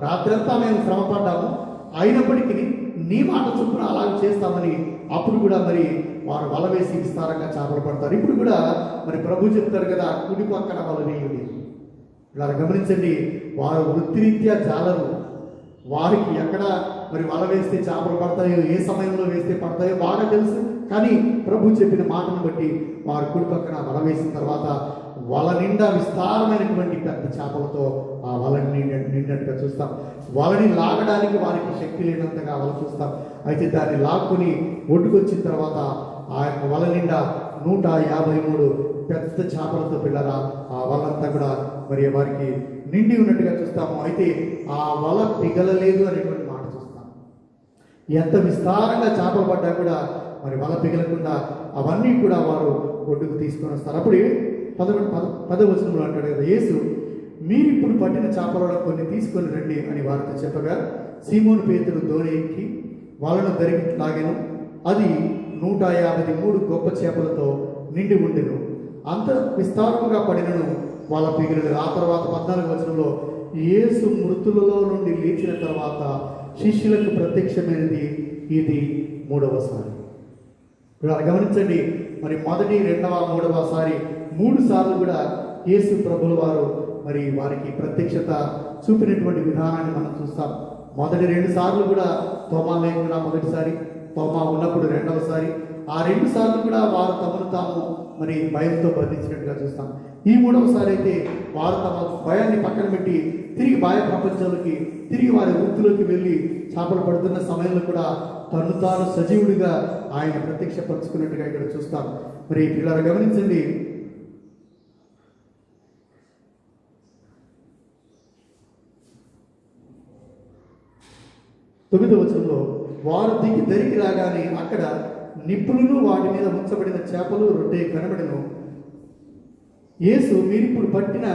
రాత్రంతా మేము శ్రమ పడ్డాము, అయినప్పటికీ నీ మాట చొప్పున అలాగ చేస్తామని అప్పుడు కూడా మరి వారు వల వేసి విస్తారంగా చేపలు పడతారు. ఇప్పుడు కూడా మరి ప్రభు చెప్తారు కదా, కుడి పక్కన వల వేయుడి. ఇలా గమనించండి, వారు వృత్తిరీత్యా జాలరు. వారికి ఎక్కడ మరి వల వేస్తే చేపలు పడతాయో, ఏ సమయంలో వేస్తే పడతాయో బాగా తెలుసు. కానీ ప్రభు చెప్పిన మాటను బట్టి వారు కుడి పక్కన వల వేసిన తర్వాత వల నిండా విస్తారమైనటువంటి పెద్ద చేపలతో ఆ వలని నిండినట్టుగా చూస్తాం. వలని లాగడానికి వారికి శక్తి లేనంతగా వల చూస్తాం. అయితే దాన్ని లాక్కుని ఒడ్డుకొచ్చిన తర్వాత ఆ యొక్క వల నిండా 153 పెద్ద చేపలతో పిల్లరా ఆ వలంతా కూడా మరి వారికి నిండి ఉన్నట్టుగా చూస్తాము. అయితే ఆ వల పిగలలేదు అనేటువంటి మాట చూస్తాం. ఎంత విస్తారంగా చేపలు పడ్డా కూడా మరి వల పిగలకుండా అవన్నీ కూడా వారు ఒడ్డుకు తీసుకొని వస్తారు. అప్పుడు 10వ వచనంలో అంటాడు కదా, యేసు మీరిప్పుడు పట్టిన చేపలలో కొన్ని తీసుకొని రండి అని వారితో చెప్పగా సీమోను పేతురు దోణి ఎక్కి వలను దరికి లాగెను. అది 153 గొప్ప చేపలతో నిండి ఉండెను. అంత విస్తారముగా పడినను వాళ్ళ పిగిలి. ఆ తర్వాత 14వ వచనంలో యేసు మృతులలో నుండి లేచిన తర్వాత శిష్యులకు ప్రత్యక్షమైనది ఇది 3వసారి. గమనించండి, మరి మొదటి, 2వ, 3వసారి 3 సార్లు కూడా యేసు ప్రభుల వారు మరి వారికి ప్రత్యక్షత చూపినటువంటి విధానాన్ని మనం చూస్తాం. మొదటి 2 సార్లు కూడా తోమా లేకుండా మొదటిసారి, తోమా ఉన్నప్పుడు 2వసారి, ఆ 2 సార్లు కూడా వారు తమను తాము మరి భయంతో బంధించినట్టుగా చూస్తాం. ఈ 3వసారి అయితే వారు తమ భయాన్ని పక్కన పెట్టి తిరిగి బాహ్య ప్రపంచంలోకి, తిరిగి వారి వృత్తిలోకి వెళ్ళి చేపలు పడుతున్న సమయంలో కూడా తను తాను సజీవుడిగా ఆయన ప్రత్యక్షపరుచుకున్నట్టుగా ఇక్కడ చూస్తాం. మరి పిల్లలు గమనించండి, తొమ్మిదవ వచనంలో వారు దిగి దరికి రాగానే అక్కడ నిప్పులను వాటి మీద ఉంచబడిన చేపలు, రొట్టె కనబడెను. యేసు మీరిప్పుడు పట్టిన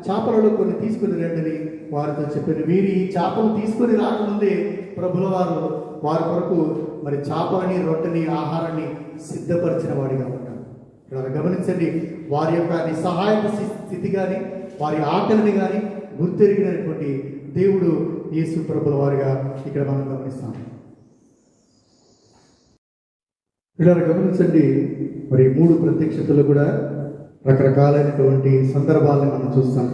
చేపలలో కొన్ని తీసుకుని రండి వారితో చెప్పారు. వీరి ఈ చేపలు తీసుకొని రాకముందే ప్రభుల వారు వారి కొరకు మరి చేపలని, రొట్టెని, ఆహారాన్ని సిద్ధపరిచిన వాడిగా ఉంటారు. ఇక్కడ గమనించండి, వారి యొక్క నిస్సహాయక స్థితి కానీ వారి ఆకలిని కానీ గుర్తెరిగినటువంటి దేవుడు యేసు ప్రభుల వారిగా ఇక్కడ మనం గమనిస్తాం. ఇలా గమనించండి, మరి 3 ప్రత్యక్షతలు కూడా రకరకాలైనటువంటి సందర్భాలను మనం చూస్తాం.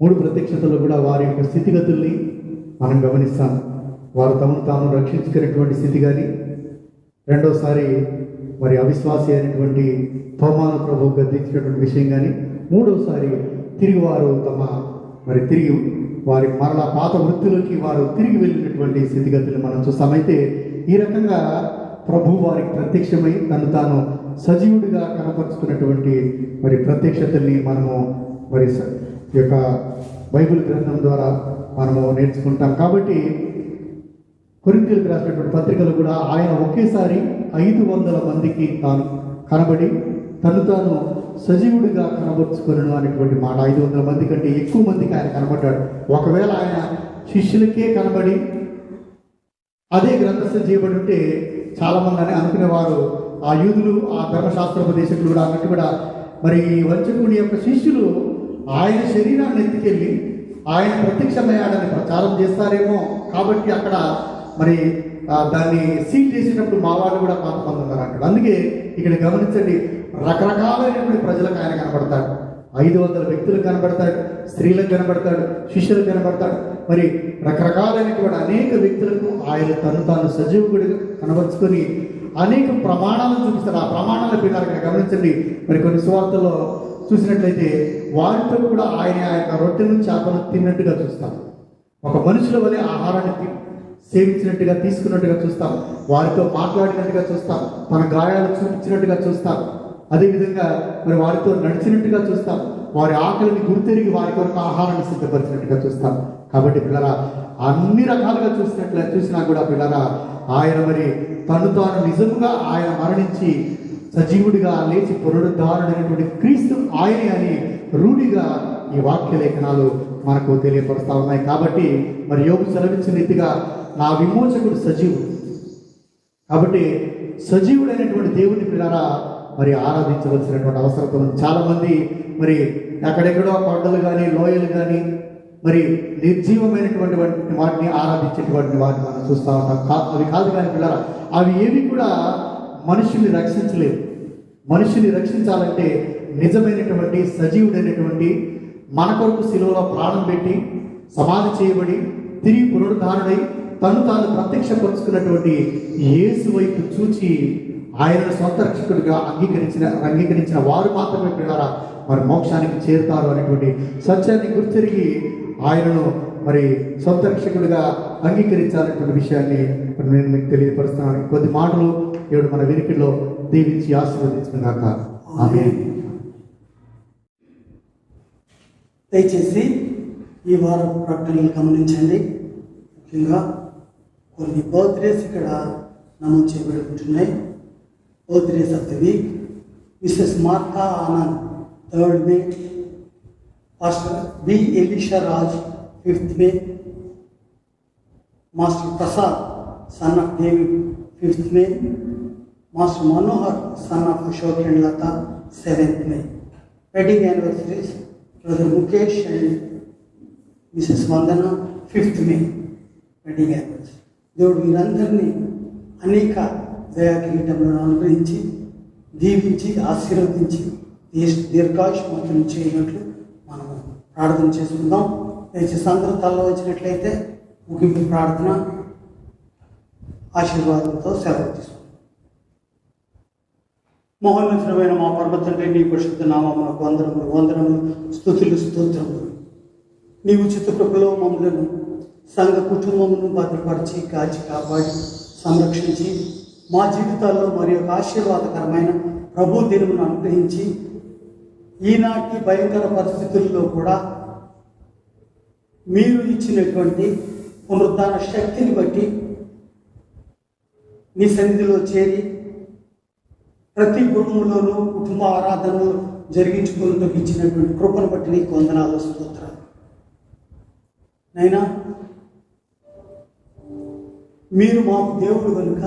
3 ప్రత్యక్షతలు కూడా వారి యొక్క స్థితిగతుల్ని మనం గమనిస్తాం. వారు తమను తాము రక్షించుకునేటువంటి స్థితి కానీ, రెండోసారి మరి అవిశ్వాసి అయినటువంటి తోమాను ప్రభు గద్దించినటువంటి విషయం కానీ, 3వసారి తిరిగి వారు తిరిగి వారి మరలా పాత వృత్తిలోకి వారు తిరిగి వెళ్ళినటువంటి స్థితిగతులు మనం చూస్తాం. అయితే ఈ రకంగా ప్రభు వారికి ప్రత్యక్షమై తను తాను సజీవుడిగా కనపరుచుకున్నటువంటి మరి ప్రత్యక్షతల్ని మనము మరి ఈ యొక్క బైబిల్ గ్రంథం ద్వారా మనము నేర్చుకుంటాం. కాబట్టి కొరింథీయులకు రాసినటువంటి పత్రికలు కూడా ఆయన ఒకేసారి 500 మందికి తాను కనబడి తను తాను సజీవుడిగా కనబరుచుకున్నాను అనేటువంటి మాట. 500 మంది కంటే ఎక్కువ మందికి ఆయన కనబడ్డాడు. ఒకవేళ ఆయన శిష్యులకే కనబడి అదే గ్రంథస్థం చేయబడి ఉంటే చాలామంది అని అనుకునేవారు. ఆ యూదులు, ఆ ధర్మశాస్త్రోపదేశకులు కూడా అన్నట్టు కూడా మరి వంచకుడి యొక్క శిష్యులు ఆయన శరీరాన్ని ఎత్తుకెళ్ళి ఆయన ప్రత్యక్షమయ్యాడని ప్రచారం చేస్తారేమో. కాబట్టి అక్కడ మరి దాన్ని సీల్ చేసేటప్పుడు మా వాళ్ళు కూడా కొంతమంది ఉన్నారు అక్కడ. అందుకే ఇక్కడ గమనించండి, రకరకాలైనటువంటి ప్రజలకు ఆయన కనబడతాడు. 500 వ్యక్తులకు కనబడతాడు, స్త్రీలకు కనబడతాడు, శిష్యులకు కనబడతాడు. మరి రకరకాలైనటువంటి అనేక వ్యక్తులకు ఆయన తను తాను సజీవుడిగా కనబరుచుకొని అనేక ప్రమాణాలను చూపిస్తాడు. ఆ ప్రమాణాల పిల్లలు గమనించండి, మరి కొన్ని సువార్తల్లో చూసినట్లయితే వారితో కూడా ఆయన రొట్టెను, చేపను తిన్నట్టుగా చూస్తాం. ఒక మనుషుల వలె ఆహారాన్ని సేవించినట్టుగా, తీసుకున్నట్టుగా చూస్తాం. వారితో మాట్లాడినట్టుగా చూస్తాం. తన గాయాలు చూపించినట్టుగా చూస్తాం. అదేవిధంగా మరి వారితో నడిచినట్టుగా చూస్తాం. వారి ఆకలిని గుర్తెరిగి వారి కొరకు ఆహారాన్ని సిద్ధపరిచినట్టుగా చూస్తాం. కాబట్టి పిల్లరా, అన్ని రకాలుగా చూసినా కూడా పిల్లరా, ఆయన మరి తను తాను నిజముగా ఆయన మరణించి సజీవుడిగా లేచి పునరుద్ధారుడైనటువంటి క్రీస్తు ఆయనే అని రూఢిగా ఈ వాక్య లేఖనాలు మనకు తెలియపరుస్తూ ఉన్నాయి. కాబట్టి మరి యోబు సెలవించిన రీతిగా నా విమోచకుడు సజీవుడు. కాబట్టి సజీవుడైనటువంటి దేవుని పిల్లరా మరి ఆరాధించవలసినటువంటి అవసరం ఉంది. చాలామంది మరి ఎక్కడెక్కడో కొండలు కానీ, లోయలు కానీ, మరి నిర్జీవమైనటువంటి వాటిని ఆరాధించేటువంటి వాటిని మనం చూస్తూ ఉంటాం. అవి కాదు కానీ పిల్లరా, అవి ఏవి కూడా మనుషుల్ని రక్షించలేవు. మనుషుల్ని రక్షించాలంటే నిజమైనటువంటి సజీవుడైనటువంటి మన కొరకు శిలువలో ప్రాణం పెట్టి సమాధి చేయబడి తిరిగి పునరుద్ధారుడై తను తాను ప్రత్యక్షపరుచుకున్నటువంటి యేసు వైపు చూచి ఆయన సొంత రక్షకుడిగా అంగీకరించిన వారు మాత్రమే పిల్లరా మరి మోక్షానికి చేరుతారు అనేటువంటి సత్యాన్ని గుర్తిరిగి ఆయనను మరి సొంత రక్షకుడిగా అంగీకరించాలనేటువంటి విషయాన్ని నేను మీకు తెలియపరుస్తున్నాను. కొద్ది మాటలు ఇప్పుడు మన వినికిడిలో దీవించి ఆశీర్వదించుకున్నాక ఆమేన్. దయచేసి ఈ వారం ప్రకటనలు గమనించండి. ముఖ్యంగా కొన్ని బర్త్డేస్ ఇక్కడ నమోదు చేయబడి ఉంటున్నాయి. Birthdays of the week: Mrs Martha Anand 3rd May, pastor B Elisha Raj 5th May, master Prasad son of David 5th May, master Manohar son of Ashok and Latha 7th May. Wedding anniversaries: brother Mukesh and Mrs Vandana 5th May wedding anniversary. దేవుడు వీరందరినీ అనేక దయా కిరీటంలో అనుగ్రహించి దీవించి ఆశీర్వదించి దీర్ఘాయుష్మంతులు చేయనట్లు మనము ప్రార్థన చేసుకుందాం. దయచేసి అందరూ తల్ల వచ్చినట్లయితే ముగింపు ప్రార్థన ఆశీర్వాదంతో సెలవు తీసుకుందాం. మహోన్నతమైన మా పరమ తండ్రి, నీ పరిశుద్ధ నామమునకు వందనములు స్తుతులు స్తోత్రములు. నీ ఉచిత కృపలో మమ్మలను సంఘ కుటుంబమును భద్రపరిచి కాచి కాపాడి సంరక్షించి మా జీవితాల్లో మరి ఒక ఆశీర్వాదకరమైన ప్రభు దినమును అనుగ్రహించి ఈనాటి భయంకర పరిస్థితుల్లో కూడా మీరు ఇచ్చినటువంటి పునరుద్ధాన శక్తిని బట్టి నీ సన్నిధిలో చేరి ప్రతి కుటుంబంలోనూ కుటుంబ ఆరాధనలు జరిగించుకున్నట్టు ఇచ్చినటువంటి కృపను బట్టి నీకు వందనాలు స్తోత్రాలు. నైనా మీరు మాకు దేవుడు కనుక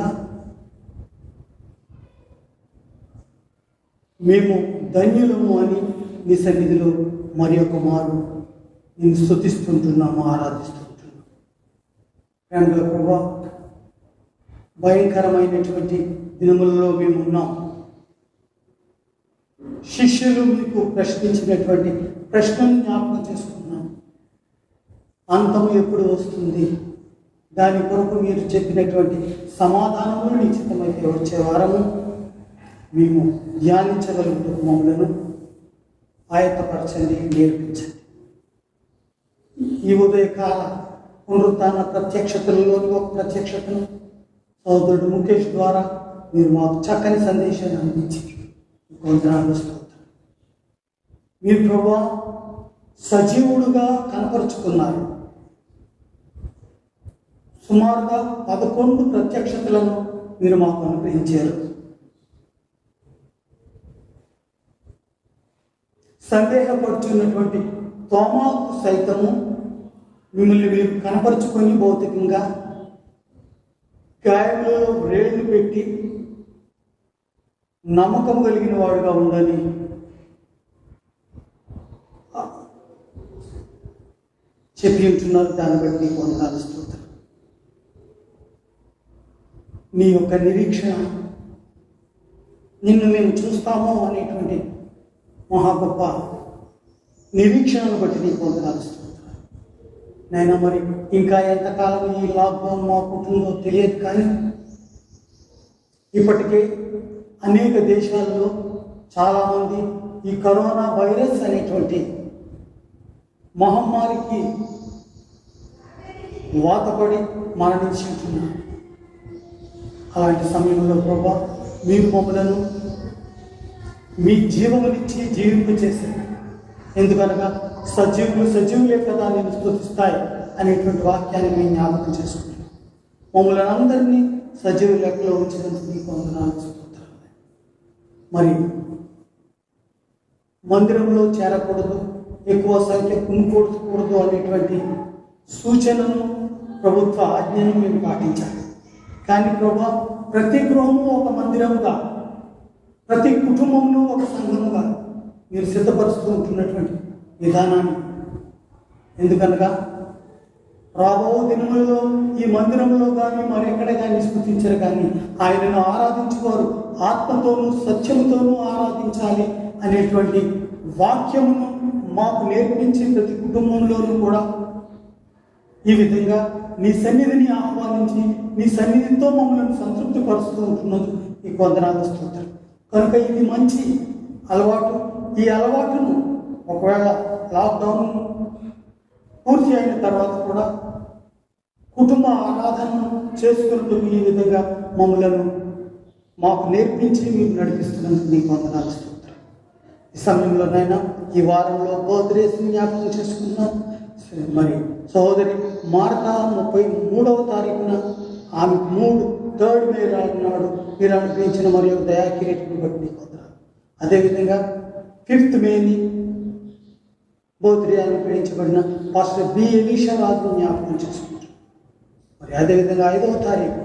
మేము ధన్యులము అని నీ సన్నిధిలో మరి ఒక మారు నేను స్తుతిస్తుంటున్నాము, ఆరాధిస్తుంటున్నాము. ప్రేమగల ప్రభా, భయంకరమైనటువంటి దినములలో మేము ఉన్నాం. శిష్యులు మీకు ప్రశ్నించినటువంటి ప్రశ్నను జ్ఞాపకం చేసుకున్నాం. అంతము ఎప్పుడు వస్తుంది, దాని కొరకు మీరు చెప్పినటువంటి సమాధానములు నిశ్చితమైతే వచ్చే వారము మేము ధ్యానించగలుగుతూ మమ్మలను ఆయత్తపరచండి, నేర్పించండి. ఈ ఉదయకాల పునరుత్థాన ప్రత్యక్షతలలోని ఒక ప్రత్యక్షతను సోదరుడు ముఖేష్ ద్వారా మీరు మాకు చక్కని సందేశాన్ని అందించి వందనాలు స్తోత్రం. మీరు ప్రభువా సజీవుడుగా కనపరుచుకున్నారు. సుమారుగా 11 ప్రత్యక్షతలను మీరు మాకు అనుగ్రహించారు. సందేహపడుచున్నటువంటి తోమాకు సైతము మిమ్మల్ని మీరు కనపరుచుకొని భౌతికంగా గాయములలో వేళ్ళు పెట్టి నమ్మకం కలిగిన వాడుగా ఉండని చెప్పి ఉంటున్నారు. దాన్ని బట్టి నీకు వందనాలు స్తోత్రం. నీ యొక్క నిరీక్షణ, నిన్ను మేము చూస్తాము అనేటువంటి మహా గొప్ప నిరీక్షణను బట్టి నీకు వందనాలు స్తోత్రం. నైనా మరి ఇంకా ఎంతకాలం ఈ లాక్డౌన్ మాకుంటుందో తెలియదు, కానీ ఇప్పటికే అనేక దేశాల్లో చాలామంది ఈ కరోనా వైరస్ అనేటువంటి మహమ్మారికి వాతపడి మరణించి ఉంటున్నారు. అలాంటి సమయంలో ప్రభా మీరు మమ్మలను మీ జీవమునిచ్చి జీవింపు చేశారు. ఎందుకనగా సజీవులే కదా నేను స్తుతిస్తాయి అనేటువంటి వాక్యాన్ని మేము జ్ఞాపకం చేసుకుంటాం. మమ్మల్ని అందరినీ సజీవ లెక్కలో ఉంచినందుకు మీకు వందనాలు స్తోత్రాలు. మరి మందిరంలో చేరకూడదు, ఎక్కువ సంఖ్య కుమ్ముకూడదు అనేటువంటి సూచనను, ప్రభుత్వ ఆజ్ఞను మేము పాటించాలి. కానీ ప్రభా ప్రతి గృహము ఒక మందిరముగా, ప్రతి కుటుంబమును ఒక సంఘముగా మీరు సిద్ధపరుస్తూ ఉంటున్నటువంటి విధానాన్ని ఎందుకనగా రాబో దినములలో ఈ మందిరంలో కానీ మరెక్కడ కానీ స్తుతించరు కానీ ఆయనను ఆరాధించుకోరు. ఆత్మతోనూ సత్యముతోనూ ఆరాధించాలి అనేటువంటి వాక్యమును మాకు నేర్పించి ప్రతి కుటుంబంలోనూ కూడా ఈ విధంగా నీ సన్నిధిని ఆహ్వానించి నీ సన్నిధితో మమ్మల్ని సంతృప్తి పరుస్తూ ఉంటున్నది ఈ వందనాలు స్తోత్రం. కనుక ఇది మంచి అలవాటు. ఈ అలవాటును ఒకవేళ లాక్డౌన్ పూర్తి అయిన తర్వాత కూడా కుటుంబ ఆరాధనను చేసుకుంటూ ఈ విధంగా మమ్మలను మాకు నేర్పించి మీరు నడిపిస్తున్నందుకు నీకు వందనాలు స్తోత్రం. ఈ సమయంలోనైనా ఈ వారంలో బర్త్డేస్ని జ్ఞాపకం చేసుకున్నాం. మరి సహోదరి మార్తా 33వ తారీఖున ఆమె 3 మే నాడు మీరు అనుగ్రహించిన మరియు దయాకిరీటిని బట్టి నీకు వందనాలు. అదేవిధంగా 5th మేని బర్త్డే అనుగ్రహించబడిన పాస్టర్ బి ఎలీషా రాజును జ్ఞాపకం చేసుకుంటారు. మరి అదేవిధంగా 5వ తారీఖు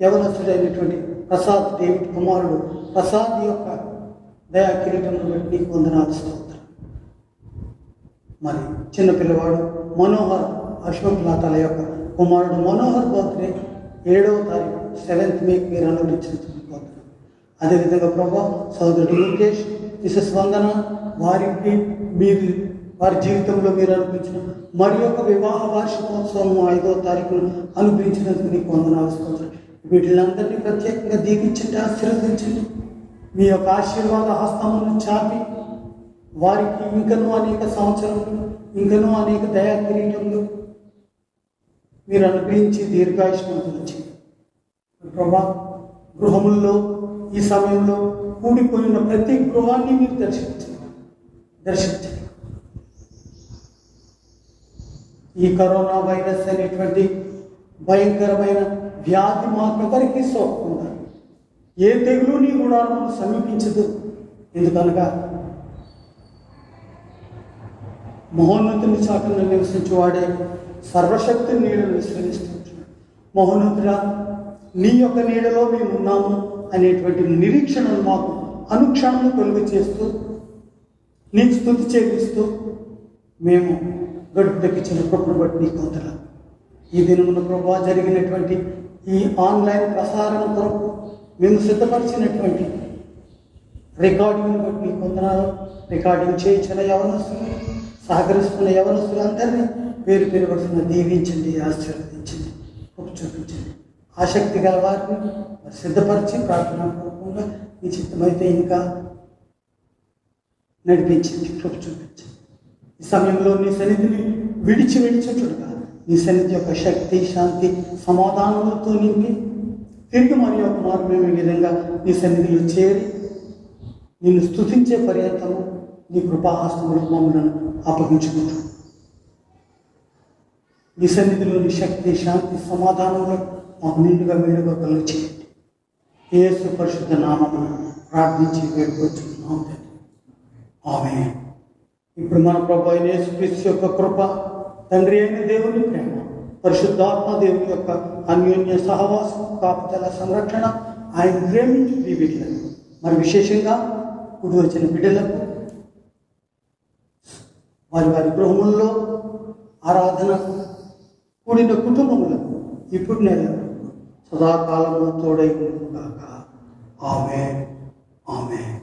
యవనస్తుడైనటువంటి ప్రసాద్ డేవిడ్ కుమారుడు ప్రసాద్ యొక్క దయా కిరీటంను బట్టి నీకు వందనాలు స్తోత్రం. మరి చిన్నపిల్లవాడు మనోహర్ అశోక్ లాతాల యొక్క కుమారుడు మనోహర్ బర్త్డే 7వ తారీఖు 7th మేకి మీరు అనుగ్రహించినందుకు నీకు వందనాలు. అదేవిధంగా ప్రభా సోదరుడు ముఖేష్ మిసెస్ వందన వారికి మీరు వారి జీవితంలో మీరు అనుగ్రహించిన మరి యొక్క వివాహ వార్షికోత్సవం 5వ తారీఖును అనుగ్రహించినందుకు నీకు వందనాలు స్తోత్రం. వీటిలందరినీ ప్రత్యేకంగా దీవించండి, ఆశీర్వదించండి. మీ యొక్క ఆశీర్వాద హస్తమును చాపి వారికి ఇంకనూ అనేక సంవత్సరములు, ఇంకనూ అనేక దయా కిరీటములు మీరు అనుగ్రహించి దీర్ఘాయుష్మంతులు చేయండి. ప్రభా గృహముల్లో ఈ సమయంలో కూడిపోయిన ప్రతి గృహాన్ని మీరు దర్శించండి. ఈ కరోనా వైరస్ అనేటువంటి భయంకరమైన వ్యాధి మాకెవరికి సోకకుండా ఏ తెగులు నీ గుడారమును సమీపించదు. ఎందుకనగా మహోన్నతుని చాటును నివసించువాడే సర్వశక్తి నీడను విశ్రమిస్తుంటున్నాడు. మహోన్నతుడా, నీ యొక్క నీడలో మేము ఉన్నాము అనేటువంటి నిరీక్షణను మాకు అనుక్షణము కలుగు చేస్తూ నీకు స్తుతి చెల్లిస్తూ మేము గడుపుటకిచ్చిన కృపను బట్టి నీకు వందనాలు. ఈ దినమున ప్రభా జరిగినటువంటి ఈ ఆన్లైన్ ప్రసారం కొరకు మేము సిద్ధపరిచినటువంటి రికార్డింగ్ను బట్టి నీకు వందనాలు. రికార్డింగ్ చేయించిన యవనస్తులు, సహకరిస్తున్న యవనస్తులు అందరినీ పేరు వరుసన దీవించండి, ఆశీర్వదించండి, కృప చూపించండి. ఆసక్తి గల వారిని సిద్ధపరిచి ప్రార్థనాపూర్వకంగా ఈ చిత్తమైతే ఇంకా నడిపించండి, కృప చూపించండి. ఈ సమయంలో నీ సన్నిధిని విడిచిపెట్టుగా నీ సన్నిధి యొక్క శక్తి, శాంతి, సమాధానములతో నింపి తిరిగి మరి ఒక మారు మేము ఈ విధంగా నీ సన్నిధిలో చేరి నిన్ను స్తుతించే పర్యంతము నీ కృపాహస్తములకు మమ్మల్ని అప్పగించుకుంటాం. నీ సన్నిధిలోని శక్తి, శాంతి, సమాధానములు మాకు నిండుగా వేడుగా కలుగు చేయండి. యేసు పరిశుద్ధ నామమున ప్రార్థించి వేడుకొచ్చున్నాం తండ్రి. ఆమేన్. ఇప్పుడు మన ప్రభు అయిన యేసుక్రీస్తు యొక్క కృప, తండ్రి అయిన దేవుని ప్రేమ, పరిశుద్ధాత్మ దేవుని యొక్క అన్యోన్య సహవాసం, కాపుదల, సంరక్షణ, ఆయన ప్రేమించి బిడ్డలకు, మరి విశేషంగా కూడి వచ్చిన బిడ్డలకు, వారి గృహముల్లో ఆరాధన కూడిన కుటుంబములకు ఇప్పుడు నెలకు సదాకాలము తోడై ఉండుగాక. ఆమేన్. ఆమేన్.